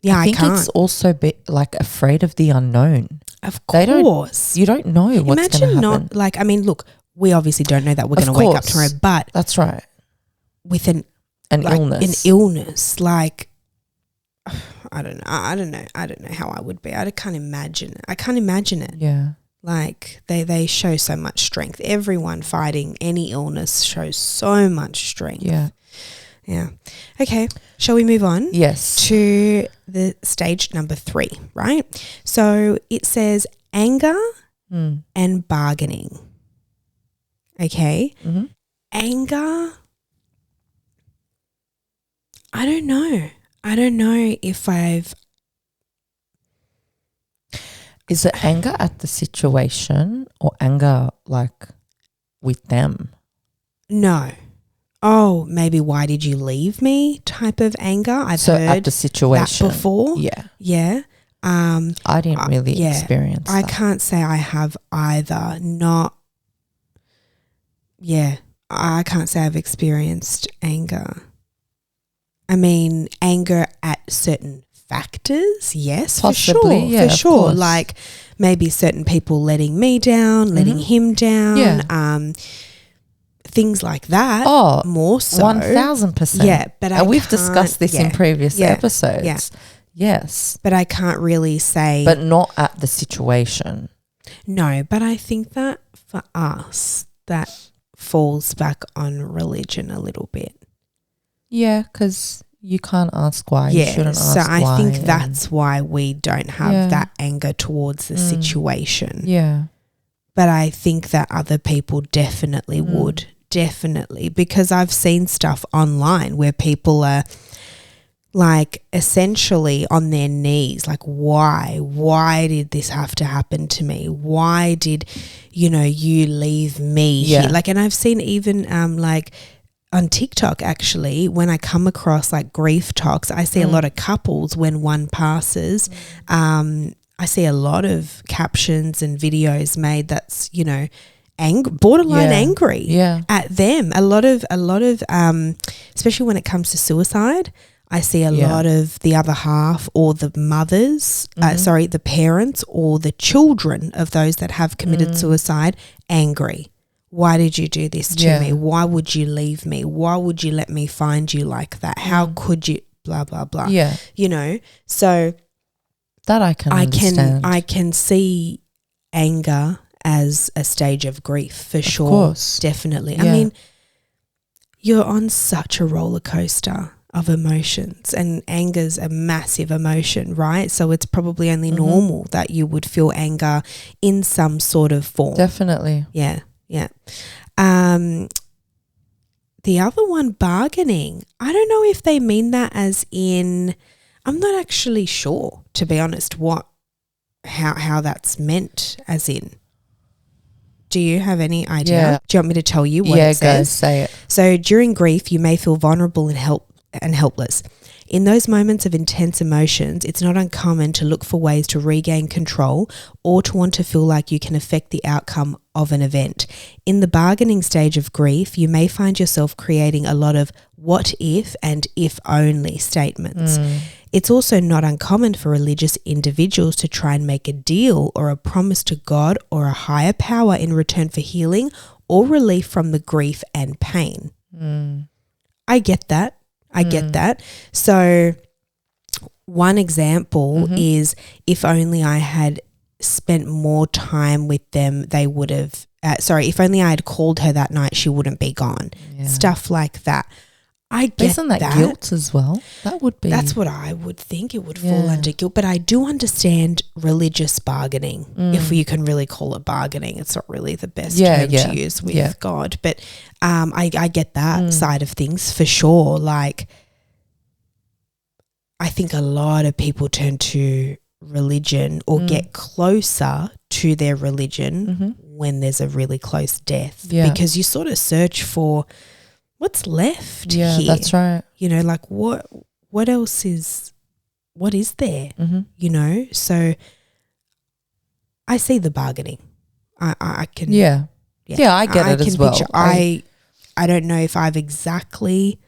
Yeah, I think it's also like afraid of the unknown. Of course. You don't know what's going to happen. Imagine not, like, I mean, look, we obviously don't know that we're going to wake up tomorrow, but that's right. With an illness, like, I don't know how I would be. I can't imagine it. Yeah. Like, they show so much strength. Everyone fighting any illness shows so much strength. Yeah. Yeah. Okay. Shall we move on? Yes. To the stage number 3, right? So it says anger and bargaining. Okay. Mm-hmm. Anger. I don't know if I've. Is it anger at the situation or anger like with them? No. Oh, maybe why did you leave me type of anger. I've heard at the situation that before. Yeah. Yeah. I didn't really experience that. I can't say I have either. I can't say I've experienced anger. I mean, anger at certain factors, yes, possibly, for sure. Like maybe certain people letting me down, letting him down, things like that. Oh, more so. 1,000%. Yeah, but we've discussed this in previous episodes. Yeah. Yes. But I can't really say. But not at the situation. No, but I think that for us, that falls back on religion a little bit. Yeah, because you can't ask why. You shouldn't ask why. So I think that's why we don't have that anger towards the situation. Yeah. But I think that other people definitely would. Definitely. Because I've seen stuff online where people are like essentially on their knees, like why did this have to happen to me? Why did, you leave me here? Like, and I've seen even like on TikTok actually, when I come across like grief talks, I see a lot of couples when one passes, I see a lot of captions and videos made that's, borderline angry at them. A lot of especially when it comes to suicide, I see a lot of the other half or the mothers, the parents or the children of those that have committed suicide angry. Why did you do this to me? Why would you leave me? Why would you let me find you like that? How could you blah, blah, blah. Yeah. So that I can understand. I can see anger as a stage of grief for sure. Of course. Definitely. Yeah. I mean, you're on such a roller coaster. of emotions, and anger's a massive emotion, right? So it's probably only normal that you would feel anger in some sort of form. Definitely. Yeah. The other one, bargaining. I don't know if they mean that as in, I'm not actually sure, to be honest, how that's meant as in. Do you have any idea? Yeah. Do you want me to tell you what it says? Yeah, go, say it. So during grief, you may feel vulnerable and helpless. In those moments of intense emotions, it's not uncommon to look for ways to regain control or to want to feel like you can affect the outcome of an event. In the bargaining stage of grief, you may find yourself creating a lot of what if and if only statements. It's also not uncommon for religious individuals to try and make a deal or a promise to God or a higher power in return for healing or relief from the grief and pain. I get that. So one example is, if only I had spent more time with them, they would have, if only I had called her that night, she wouldn't be gone. Yeah. Stuff like that. I get Isn't that guilt as well? That would be. That's what I would think. It would fall under guilt. But I do understand religious bargaining, if you can really call it bargaining. It's not really the best term to use with God. But I get that side of things for sure. Like, I think a lot of people turn to religion or get closer to their religion when there's a really close death. Because you sort of search for what's left here. Yeah, that's right. You know, like what else is, what is there? You know, so I see the bargaining. I can. Yeah, I get it as well. I don't know if I've exactly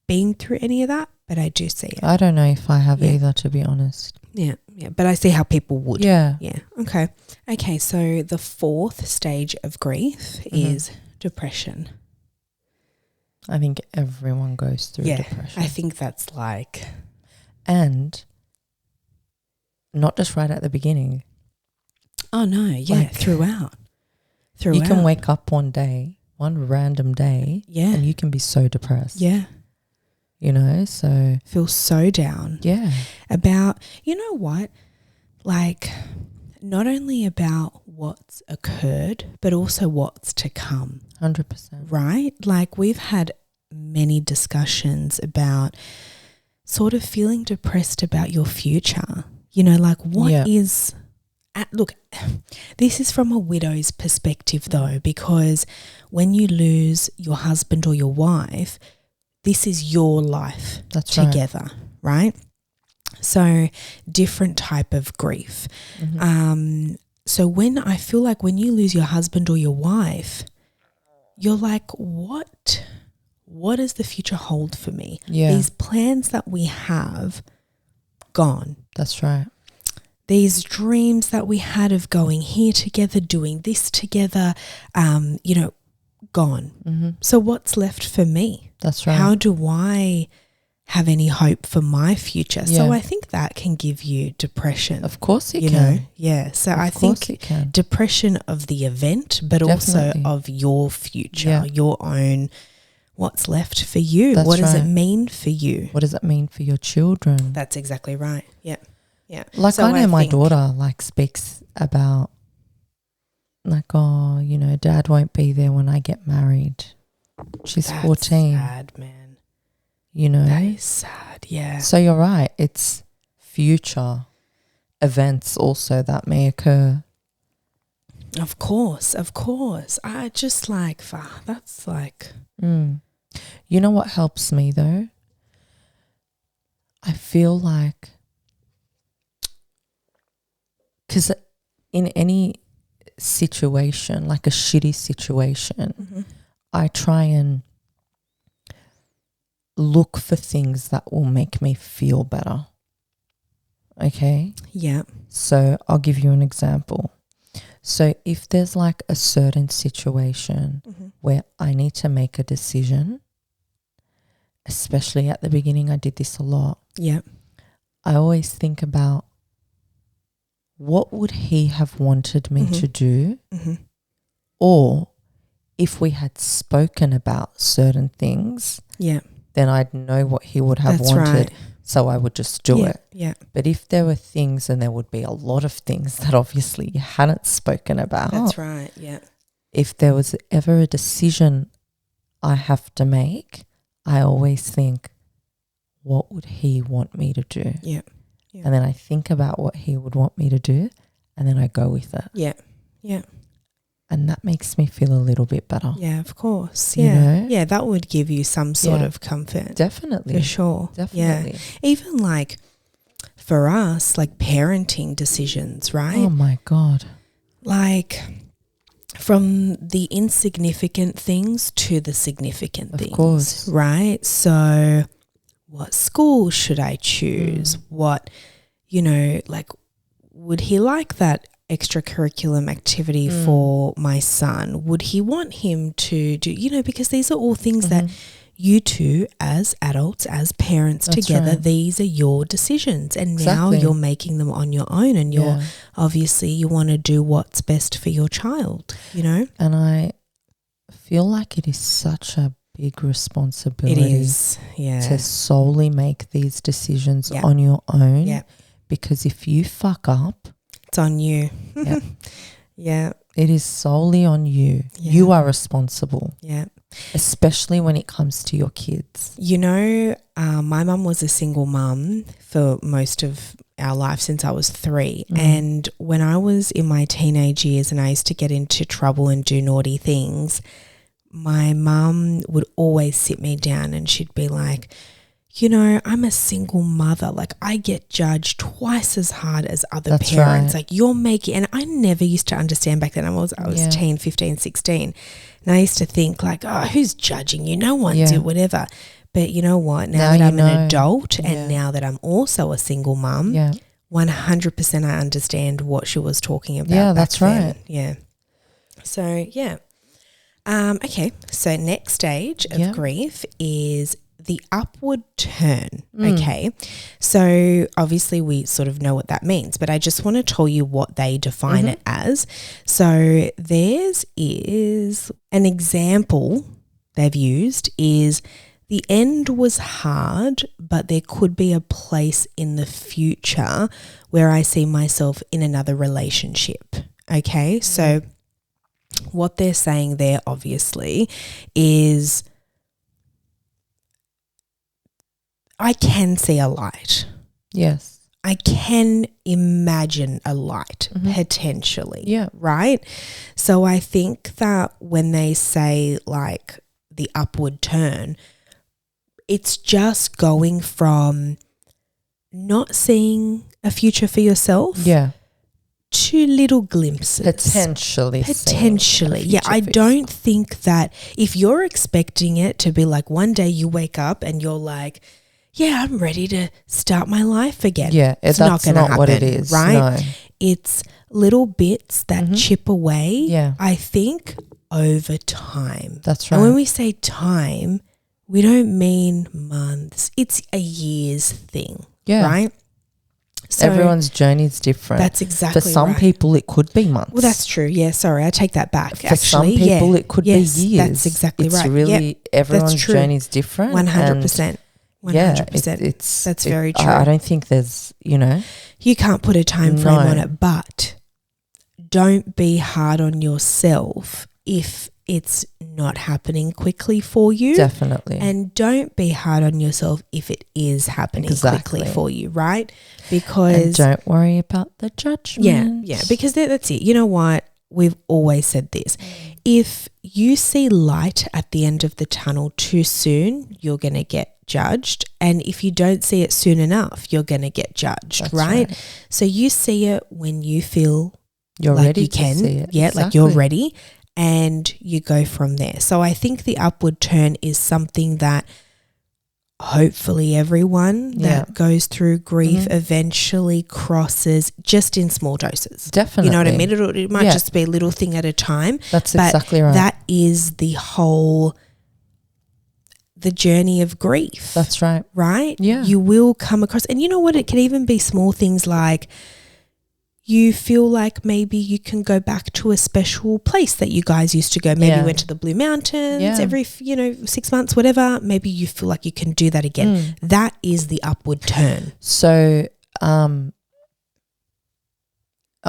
been through any of that, but I do see it. I don't know if I have either, to be honest. Yeah, but I see how people would. Yeah. Okay, so the fourth stage of grief is depression. I think everyone goes through depression. I think that's like... And not just right at the beginning. Oh, no, like, throughout. You can wake up one random day, and you can be so depressed. Yeah. You know, so... Feel so down. Yeah. About, you know what? Like, not only about what's occurred, but also what's to come. 100%. Right? Like, we've had many discussions about sort of feeling depressed about your future. You know, like what is... Look, this is from a widow's perspective though, because when you lose your husband or your wife, this is your life together, right? So different type of grief. So when I feel like when you lose your husband or your wife, you're like, what does the future hold for me? Yeah. These plans that we have, gone. That's right. These dreams that we had of going here together, doing this together, you know, gone. So what's left for me? That's right. How do I have any hope for my future? Yeah. So I think that can give you depression. Of course it can. Know? Yeah. So I think depression of the event, but also of your future, your own, what's left for you. What does it mean for you? What does it mean for your children? That's exactly right. Yeah. Yeah. Like, so I know my daughter like speaks about like, oh, you know, Dad won't be there when I get married. She's 14. Sad, man. You know? That is sad, yeah. So you're right. It's future events also that may occur. Of course. I just like, that's like... You know what helps me though? I feel like... Because in any situation, like a shitty situation, I try and look for things that will make me feel better. Okay? Yeah. So I'll give you an example. So if there's like a certain situation where I need to make a decision, especially at the beginning, I did this a lot. Yeah. I always think about, what would he have wanted me to do? Or if we had spoken about certain things, then I'd know what he would have That's wanted. right. So I would just do it. Yeah. But if there were things, and there would be a lot of things that obviously you hadn't spoken about. That's right. Yeah. If there was ever a decision I have to make, I always think, what would he want me to do? Yeah. And then I think about what he would want me to do, and then I go with it. Yeah. Yeah. And that makes me feel a little bit better. Yeah, of course. You Yeah. know? Yeah, that would give you some sort of comfort. Definitely. For sure. Definitely. Yeah. Even like for us, like parenting decisions, right? Oh my God. Like from the insignificant things to the significant things. Of course. Right? So what school should I choose? What, like, would he like that extracurriculum activity for my son? Would he want him to do, because these are all things that you two as adults, as parents together, these are your decisions. And now you're making them on your own, and you're obviously you want to do what's best for your child, And I feel like it is such a big responsibility. It is, to solely make these decisions on your own. Yeah. Because if you fuck up, it's on you. Yeah. Yeah. It is solely on you. Yeah. You are responsible. Yeah. Especially when it comes to your kids. My mum was a single mum for most of our life since I was 3. And when I was in my teenage years and I used to get into trouble and do naughty things, my mum would always sit me down and she'd be like, I'm a single mother. Like, I get judged twice as hard as other parents. Right. Like, you're making, and I never used to understand back then. I was 10, 15, 16. And I used to think like, oh, who's judging you? No one did whatever. But you know what? Now that I'm an adult and now that I'm also a single mum, 100% I understand what she was talking about. Yeah, that's right. Yeah. So, yeah. Okay. So next stage of grief is the upward turn. Okay. So obviously we sort of know what that means, but I just want to tell you what they define it as. So theirs is an example they've used is the end was hard, but there could be a place in the future where I see myself in another relationship. Okay. So what they're saying there obviously is I can see a light. Yes. I can imagine a light potentially. Yeah. Right? So I think that when they say like the upward turn, it's just going from not seeing a future for yourself to little glimpses. Potentially. Yeah, I don't think that if you're expecting it to be like one day you wake up and you're like, yeah, I'm ready to start my life again. Yeah, it's that's not going to happen, what it is, right? No. It's little bits that chip away, I think, over time. That's right. And when we say time, we don't mean months. It's a year's thing, right? So everyone's journey is different. That's exactly right. For some right. people, it could be months. Well, that's true. Yeah, sorry, I take that back. For some people, it could be years. That's exactly right. It's really everyone's journey is different. 100%. 100%. That's very true. I don't think there's, you can't put a time frame on it, but don't be hard on yourself if it's not happening quickly for you. Definitely. And don't be hard on yourself if it is happening quickly for you, right? Because and don't worry about the judgment. Yeah, because that's it. You know what? We've always said this. If you see light at the end of the tunnel too soon, you're going to get judged. And if you don't see it soon enough, you're going to get judged, That's right? So you see it when you feel you're like ready you can. To see it. Yeah, like you're ready, and you go from there. So I think the upward turn is something that hopefully everyone that goes through grief eventually crosses, just in small doses. Definitely. You know what I mean? It might just be a little thing at a time. That's exactly right. That is the journey of grief. That's right. Right? Yeah. You will come across, and you know what? It can even be small things like you feel like maybe you can go back to a special place that you guys used to go. Maybe you went to the Blue Mountains every, 6 months, whatever. Maybe you feel like you can do that again. That is the upward turn. So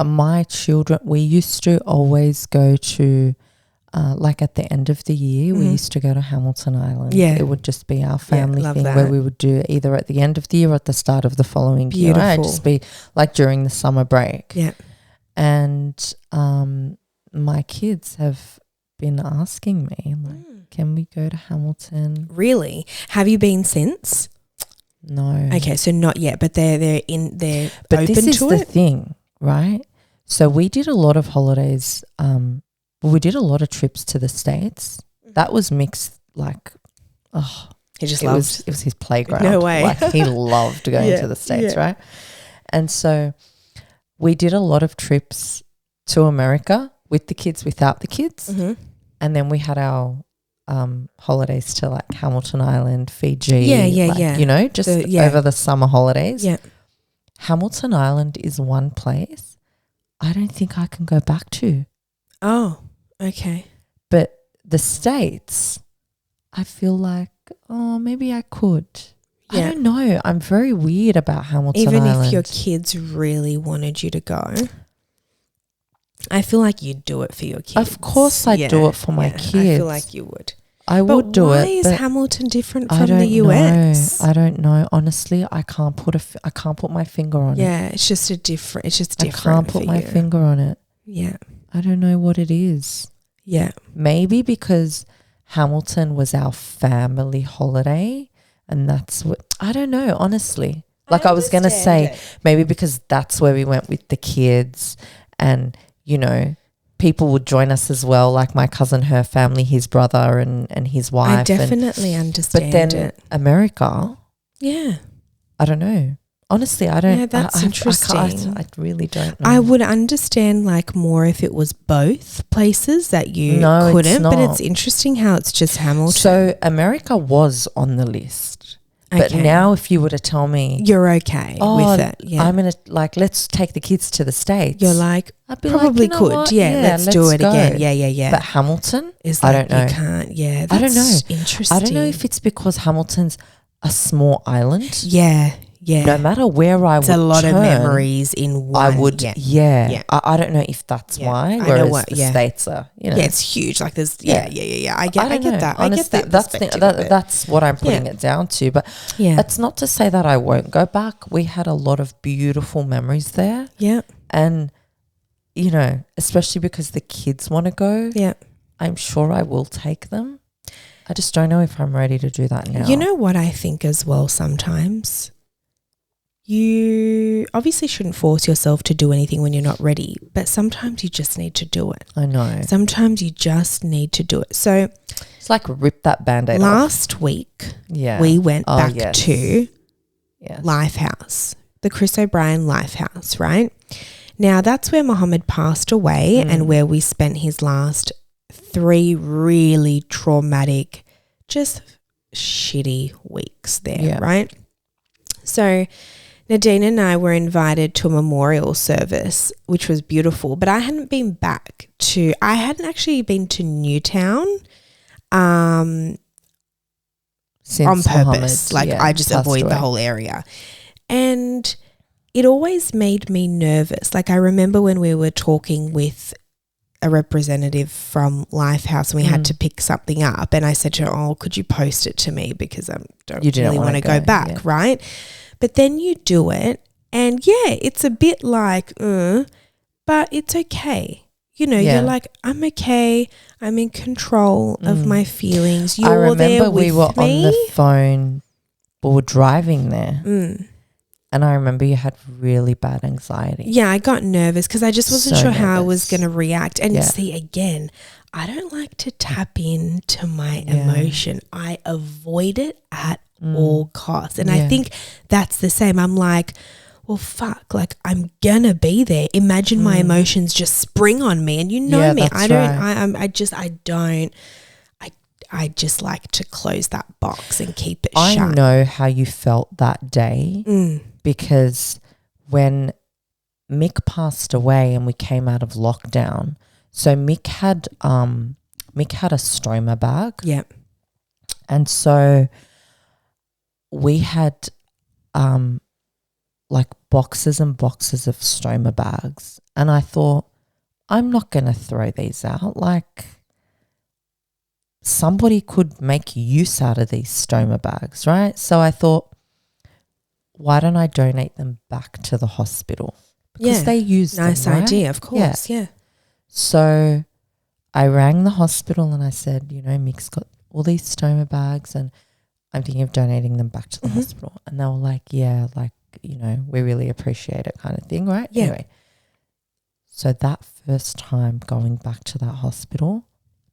my children, we used to always go to like at the end of the year, we used to go to Hamilton Island. Yeah. It would just be our family thing where we would do either at the end of the year or at the start of the following year. Right? It'd just be like during the summer break. Yeah. And my kids have been asking me, like, can we go to Hamilton? Really? Have you been since? No. Okay, so not yet, but they're open to it? But this is the thing, right? So we did a lot of holidays we did a lot of trips to the States. That was mixed, like, he just it was his playground. No way. Like, he loved going to the States, right? And so we did a lot of trips to America with the kids, without the kids. And then we had our holidays to like Hamilton Island, Fiji. You know, just over the summer holidays. Yeah. Hamilton Island is one place I don't think I can go back to. Oh, okay. But the States, I feel like, maybe I could. Yeah. I don't know. I'm very weird about Hamilton Island. Even if your kids really wanted you to go, I feel like you'd do it for your kids. Of course I'd do it for my kids. I feel like you would. I would do it. Why is Hamilton different from the US? I don't know. Honestly, I can't put my finger on it. Yeah, it's just different. I can't put my finger on it. Yeah. I don't know what it is. Yeah. Maybe because Hamilton was our family holiday and that's what, I don't know, honestly. Like I was going to say, maybe because that's where we went with the kids and, you know, people would join us as well, like my cousin, her family, his brother and his wife. I definitely understand but then America. Yeah. I don't know. Honestly, I don't. Yeah, that's interesting. I really don't know. I would understand like more if it was both places that you couldn't. It's not. But it's interesting how it's just Hamilton. So America was on the list. Okay. But now if you were to tell me. You're okay with it. Yeah. I'm going to like, let's take the kids to the States. You're like, I'd be probably like, could. Yeah, let's do it again. Yeah. But Hamilton? Is like, I don't know. You can't. Yeah, that's I don't know. Interesting. I don't know if it's because Hamilton's a small island. Yeah. Yeah. No matter where I would turn. It's a lot of memories in one. I would, yeah. I don't know if that's why, whereas the States are, you know. Yeah, it's huge. Like there's, I get that. Honestly, that's what I'm putting it down to. But it's not to say that I won't go back. We had a lot of beautiful memories there. Yeah. And, you know, especially because the kids want to go. Yeah. I'm sure I will take them. I just don't know if I'm ready to do that now. You know what I think as well sometimes? You obviously shouldn't force yourself to do anything when you're not ready, but sometimes you just need to do it. I know. Sometimes you just need to do it. So it's like rip that Band-Aid last week, we went back to Lifehouse, the Chris O'Brien Lifehouse, right? Now that's where Muhammad passed away and where we spent his last 3 really traumatic, just shitty weeks there, right? So Nadine and I were invited to a memorial service, which was beautiful, but I hadn't actually been to Newtown on purpose. I just avoid the whole area. And it always made me nervous. Like I remember when we were talking with a representative from Lifehouse and we had to pick something up and I said to her, could you post it to me because I don't really want to go back, right? But then you do it and it's a bit like, but it's okay. You know, you're like, I'm okay. I'm in control of my feelings. You're there with me. I remember we were on the phone. We were driving there. And I remember you had really bad anxiety. Yeah, I got nervous because I just wasn't sure how I was going to react. And see, again, I don't like to tap into my emotion. I avoid it at all costs. And I think that's the same. I'm like, well, fuck, like I'm going to be there. Imagine my emotions just spring on me. And you know me. I just like to close that box and keep it shut. I know how you felt that day because when Mick passed away and we came out of lockdown. So Mick had a stoma bag. Yeah. And so we had like boxes and boxes of stoma bags. And I thought, I'm not going to throw these out. Like, somebody could make use out of these stoma bags, right? So I thought, why don't I donate them back to the hospital? Because they use them, nice right? idea, of course, yeah. So I rang the hospital and I said, Mick's got all these stoma bags and I'm thinking of donating them back to the hospital. And they were like, yeah, like, we really appreciate it kind of thing, right? Yeah. Anyway, so that first time going back to that hospital,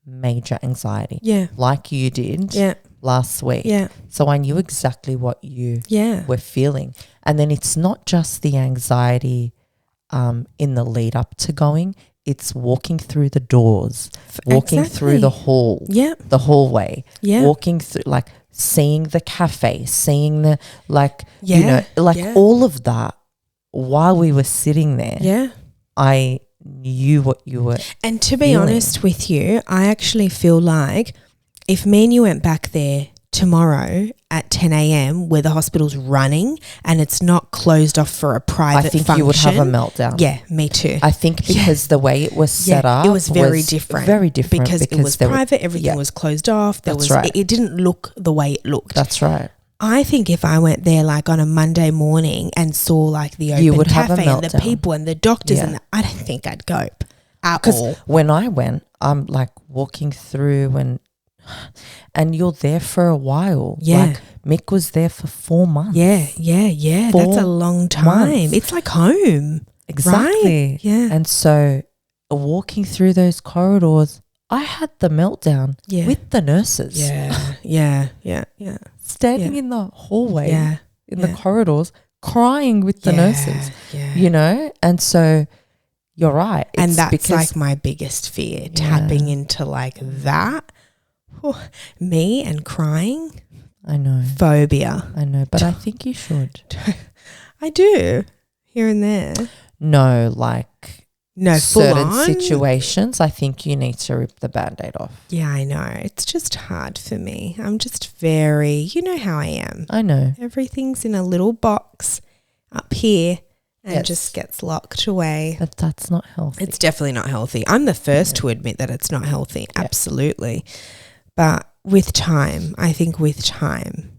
major anxiety. Yeah. Like you did last week. Yeah. So I knew exactly what you Yeah. were feeling. And then it's not just the anxiety in the lead up to going, it's walking through the doors, walking through the hall, the hallway, walking through, like seeing the cafe, seeing the, all of that while we were sitting there. Yeah. I knew what you were And to be feeling. honest with you, I actually feel like if me and you went back there tomorrow at 10 a.m. where the hospital's running and it's not closed off for a private function. I think you would have a meltdown. Yeah, me too. I think because the way it was set up it was very different. Very different. Because it was private, everything was closed off. That's right. It didn't look the way it looked. That's right. I think if I went there like on a Monday morning and saw like the open cafe and the people and the doctors and I don't think I'd go at all. Because when I went, I'm like walking through and you're there for a while. Yeah. Like Mick was there for 4 months. Yeah. That's a long time. Months. It's like home. Exactly. Right? Yeah. And so walking through those corridors, I had the meltdown with the nurses. Yeah. Standing in the hallway, in the corridors, crying with the nurses, And so you're right. And that's like my biggest fear, tapping into like that. Me and crying. I know. Phobia. I know, but I think you should. I do, here and there. No, like certain full on situations, I think you need to rip the Band-Aid off. Yeah, I know. It's just hard for me. I'm just very, you know how I am. I know. Everything's in a little box up here and just gets locked away. But that's not healthy. It's definitely not healthy. I'm the first to admit that it's not healthy. Yeah. Absolutely. But with time, I think with time,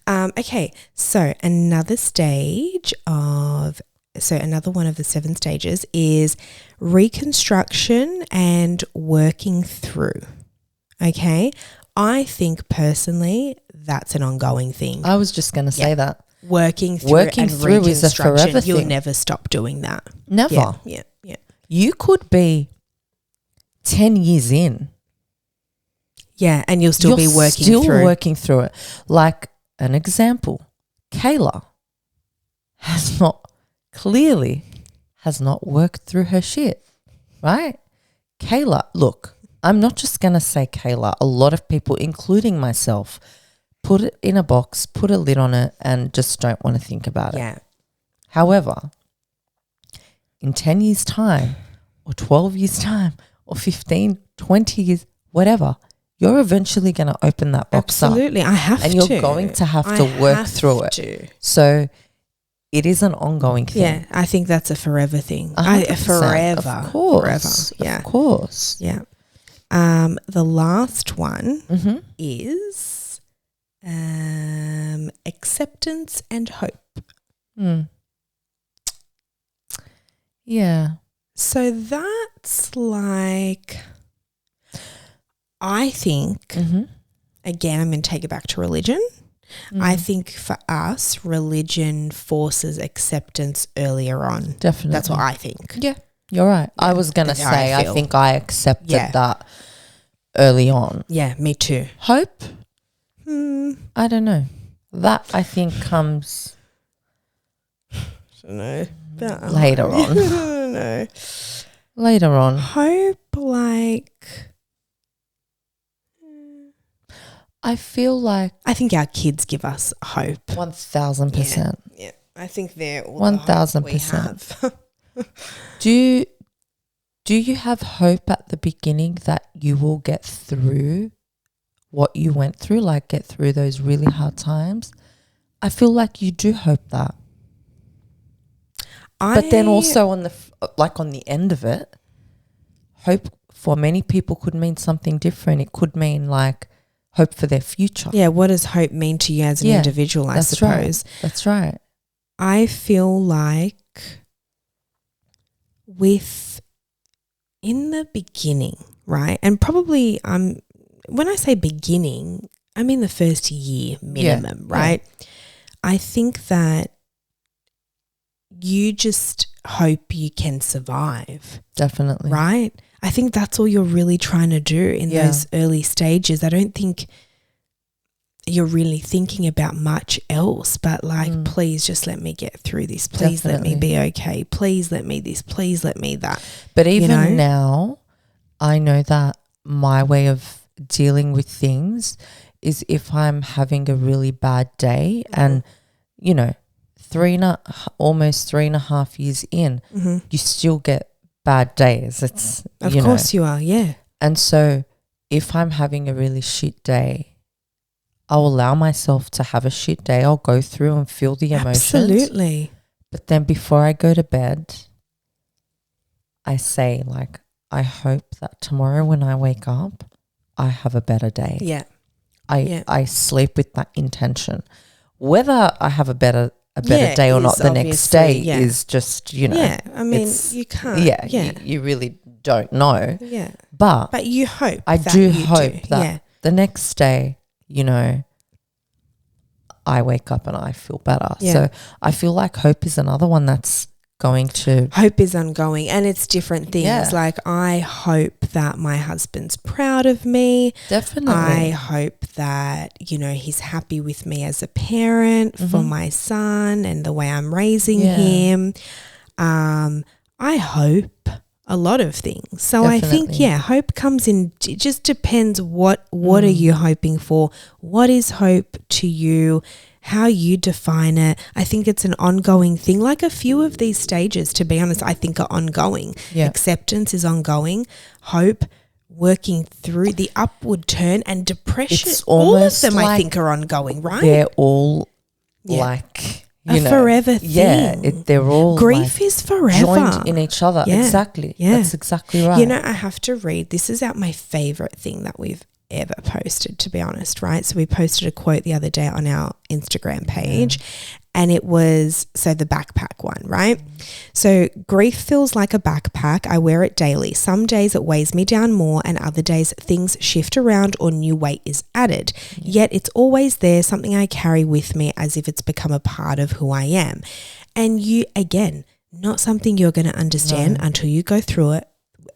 Okay, so another one of the 7 stages is reconstruction and working through. Okay, I think personally that's an ongoing thing. I was just going to say that. Working through is a forever thing. You'll never stop doing that. Never. Yeah. You could be 10 years in. Yeah, and you'll still be working through it. Like an example, Kayla has not worked through her shit, right? Kayla, look, I'm not just going to say Kayla. A lot of people, including myself, put it in a box, put a lid on it and just don't want to think about it. Yeah. However, in 10 years' time or 12 years' time or 15, 20 years, whatever, you're eventually going to open that box up. Absolutely. I have to. And you're going to have to work through it. So it is an ongoing thing. Yeah, I think that's a forever thing. 100%. Forever. Of course. Forever. Yeah. Of course. Yeah. The last one is acceptance and hope. Yeah. So that's like, I think, again, I'm going to take it back to religion. I think for us, religion forces acceptance earlier on. Definitely. That's what I think. Yeah, you're right. I was going to say, I think I accepted that early on. Yeah, me too. Hope? I don't know. That I think comes later on. I don't know. Later on. Hope, like, I feel like I think our kids give us hope. 1000%. Yeah. I think they're all 1000%. Do you have hope at the beginning that you will get through what you went through, like get through those really hard times? I feel like you do hope that. But then also on the end of it, hope for many people could mean something different. It could mean like hope for their future. Yeah, what does hope mean to you as an individual, I suppose? Right. That's right. I feel like in the beginning, right? And probably when I say beginning, I mean the first year minimum, right? Yeah. I think that you just hope you can survive. Definitely. Right? I think that's all you're really trying to do in those early stages. I don't think you're really thinking about much else, but like, please just let me get through this. Please let me be okay. Please let me this. Please let me that. But even now, I know that my way of dealing with things is if I'm having a really bad day and, you know, almost 3.5 years in, you still get bad days. Of course you are, yeah. And so if I'm having a really shit day, I'll allow myself to have a shit day. I'll go through and feel the emotions. Absolutely. But then before I go to bed, I say like, I hope that tomorrow when I wake up, I have a better day. Yeah. I sleep with that intention. Whether I have a better day or not the next day is just, you know. Yeah, I mean, you can't. Yeah. You really don't know. Yeah. But you hope. I do hope that the next day, you know, I wake up and I feel better. Yeah. So I feel like hope is another one that's going to. Hope is ongoing and it's different things. Yeah. Like I hope that my husband's proud of me. Definitely. I hope that, you know, he's happy with me as a parent for my son and the way I'm raising him. I hope a lot of things. So definitely. I think, hope comes in. It just depends what are you hoping for? What is hope to you? How you define it. I think it's an ongoing thing. Like a few of these stages, to be honest, I think are ongoing. Yeah. Acceptance is ongoing. Hope, working through the upward turn, and depression. All of them, like I think, are ongoing, right? They're all like a forever thing. Yeah, they're all grief is forever. Joined in each other. Yeah. Exactly. Yeah. That's exactly right. You know, I have to read. This is my favorite thing that we've ever posted, to be honest, right? So we posted a quote the other day on our Instagram page and it was, the backpack one, right? So grief feels like a backpack. I wear it daily. Some days it weighs me down more and other days things shift around or new weight is added. Yet it's always there, something I carry with me as if it's become a part of who I am. And you, again, not something you're going to understand until you go through it,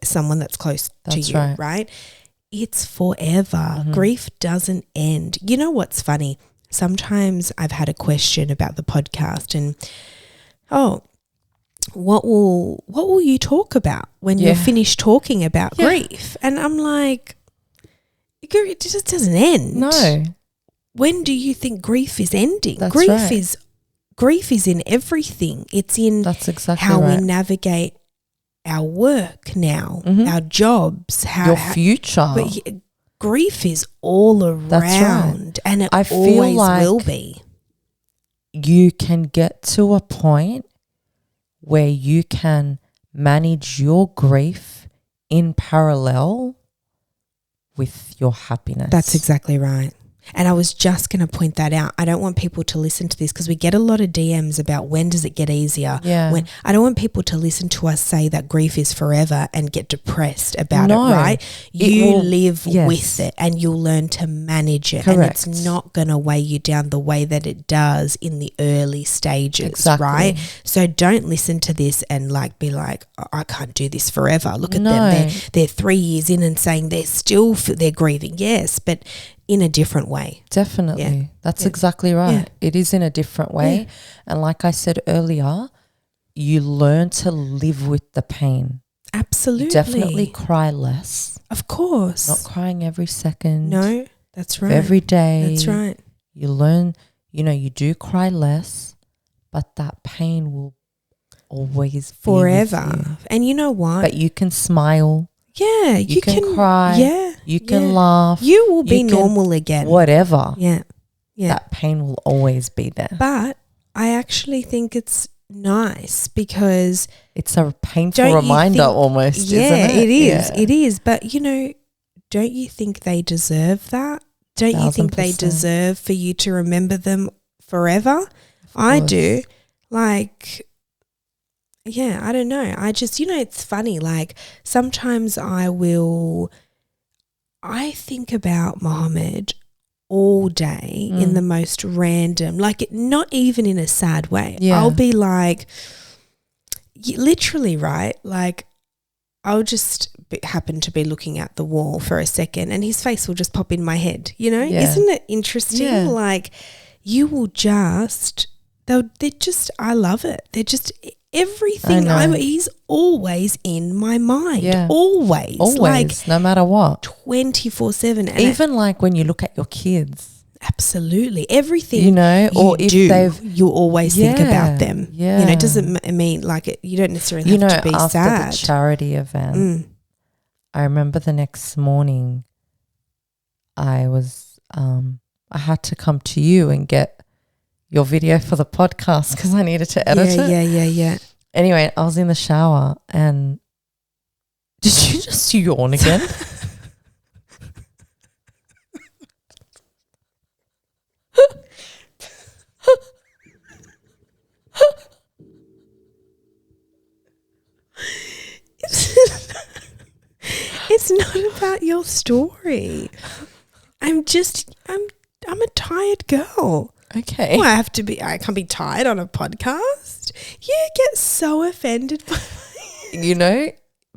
someone that's close to you, right? It's forever. Grief doesn't end. You know what's funny? Sometimes I've had a question about the podcast and, what will you talk about when you're finished talking about grief? And I'm like, it just doesn't end. No. When do you think grief is ending? Grief is in everything. It's in how we navigate our work now, our jobs, your future. But grief is all around and it always will be. You can get to a point where you can manage your grief in parallel with your happiness. That's exactly right. And I was just going to point that out. I don't want people to listen to this because we get a lot of DMs about when does it get easier. Yeah. When I don't want people to listen to us say that grief is forever and get depressed about it, right? You live with it and you'll learn to manage it. Correct. And it's not going to weigh you down the way that it does in the early stages, right? So don't listen to this and be like, I can't do this forever. Look at them. They're 3 years in and saying they're grieving. Yes, but in a different way. Definitely. Yeah. That's exactly right. Yeah. It is in a different way. Yeah. And like I said earlier, you learn to live with the pain. Absolutely. You definitely cry less. Of course. Not crying every second. No, that's right. Every day. That's right. You learn, you do cry less, but that pain will always forever. be with you. And you know what? But you can smile. Yeah. You can cry. Yeah. You can laugh. You will be normal again. Whatever. Yeah. Yeah. That pain will always be there. But I actually think it's nice because it's a painful reminder almost, isn't it? It is. Yeah. It is. But, you know, don't you think they deserve that? Don't you think they deserve for you to remember them forever? I do. Like, yeah, I don't know. I just, you know, it's funny. Like, sometimes I think about Mohammed all day in the most random, like not even in a sad way. Yeah. I'll be like, literally, right? Like, I'll just happen to be looking at the wall for a second and his face will just pop in my head, you know? Yeah. Isn't it interesting? Yeah. Like, you will just, they're just, I love it. They're just everything. He's always in my mind. Yeah. Always. Like, no matter what. 24/7. Even like when you look at your kids. Absolutely. Everything. You know, or if you always think about them. Yeah. You know, it doesn't mean like you don't necessarily have to be after sad. The charity event, I remember the next morning I was I had to come to you and get your video for the podcast because I needed to edit it. Yeah. Anyway, I was in the shower and did you just yawn again? It's not about your story. I'm a tired girl. Okay. Well, I can't be tired on a podcast. You get so offended by you know,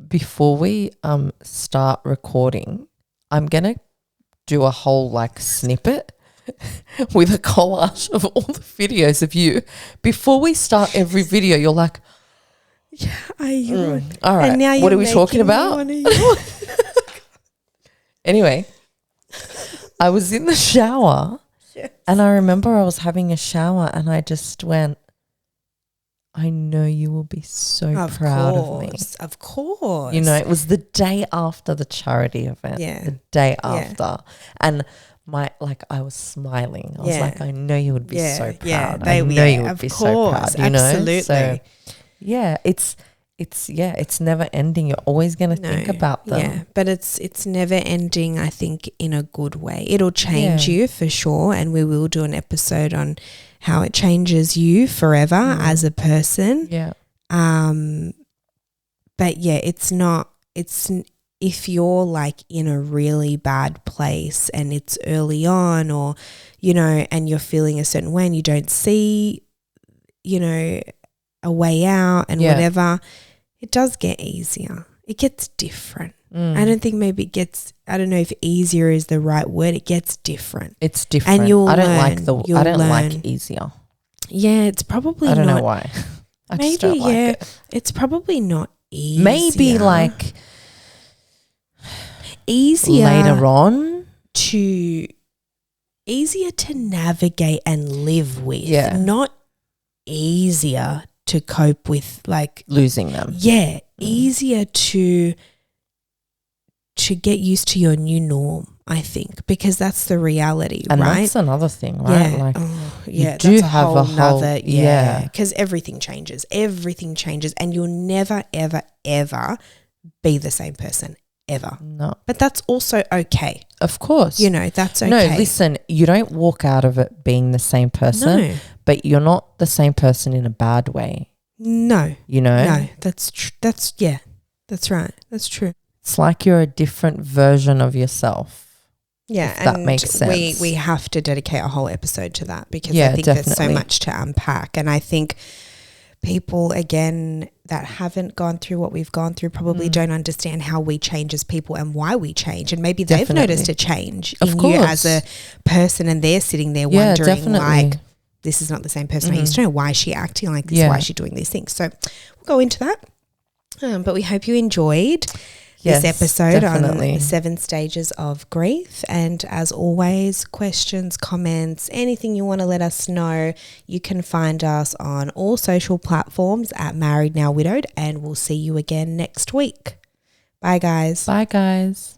before we start recording, I'm going to do a whole like snippet with a collage of all the videos of you. Before we start every video, you're like, yeah, I yawn. All right. And now what are we talking about? Anyway, I was in the shower. Yes. And I remember I was having a shower and I just went, I know you will be so proud of me. Of course. You know, it was the day after the charity event. Yeah. The day after. Yeah. And I was smiling. I was like, I know you would be so proud. I know you would be so proud. You know? Absolutely. So, yeah, it's never ending. You're always going to think about them. Yeah, but it's never ending, I think, in a good way. It'll change you for sure, and we will do an episode on how it changes you forever as a person. Yeah. But yeah, it's if you're like in a really bad place and it's early on, or, you know, and you're feeling a certain way and you don't see, you know, a way out and whatever, it does get easier. It gets different. I don't think maybe it gets, I don't know if easier is the right word. It gets different. It's different. And I don't like easier. Yeah, it's probably not. I don't know why. I just don't like it. It's probably not easier. Maybe like easier later on easier to navigate and live with. Yeah. Not easier to cope with, like losing them. Yeah, easier to get used to your new norm, I think, because that's the reality, and right? That's another thing, right? Yeah. Like, you do have a whole because everything changes. Everything changes, and you'll never, ever, ever be the same person. Ever. No. But that's also okay. Of course. You know, that's okay. No, listen, you don't walk out of it being the same person, but you're not the same person in a bad way. No. You know? No, that's right. That's true. It's like you're a different version of yourself. Yeah, if that makes sense. We have to dedicate a whole episode to that because I think there's so much to unpack. And I think people, again, that haven't gone through what we've gone through probably don't understand how we change as people and why we change. And maybe they've noticed a change in you as a person, and they're sitting there wondering like, this is not the same person I used to know. Why is she acting like this? Why is she doing these things? So we'll go into that. But we hope you enjoyed. this episode on the 7 stages of grief. And as always, questions, comments, anything you want to let us know, you can find us on all social platforms at Married Now Widowed, and we'll see you again next week. Bye, guys. Bye, guys.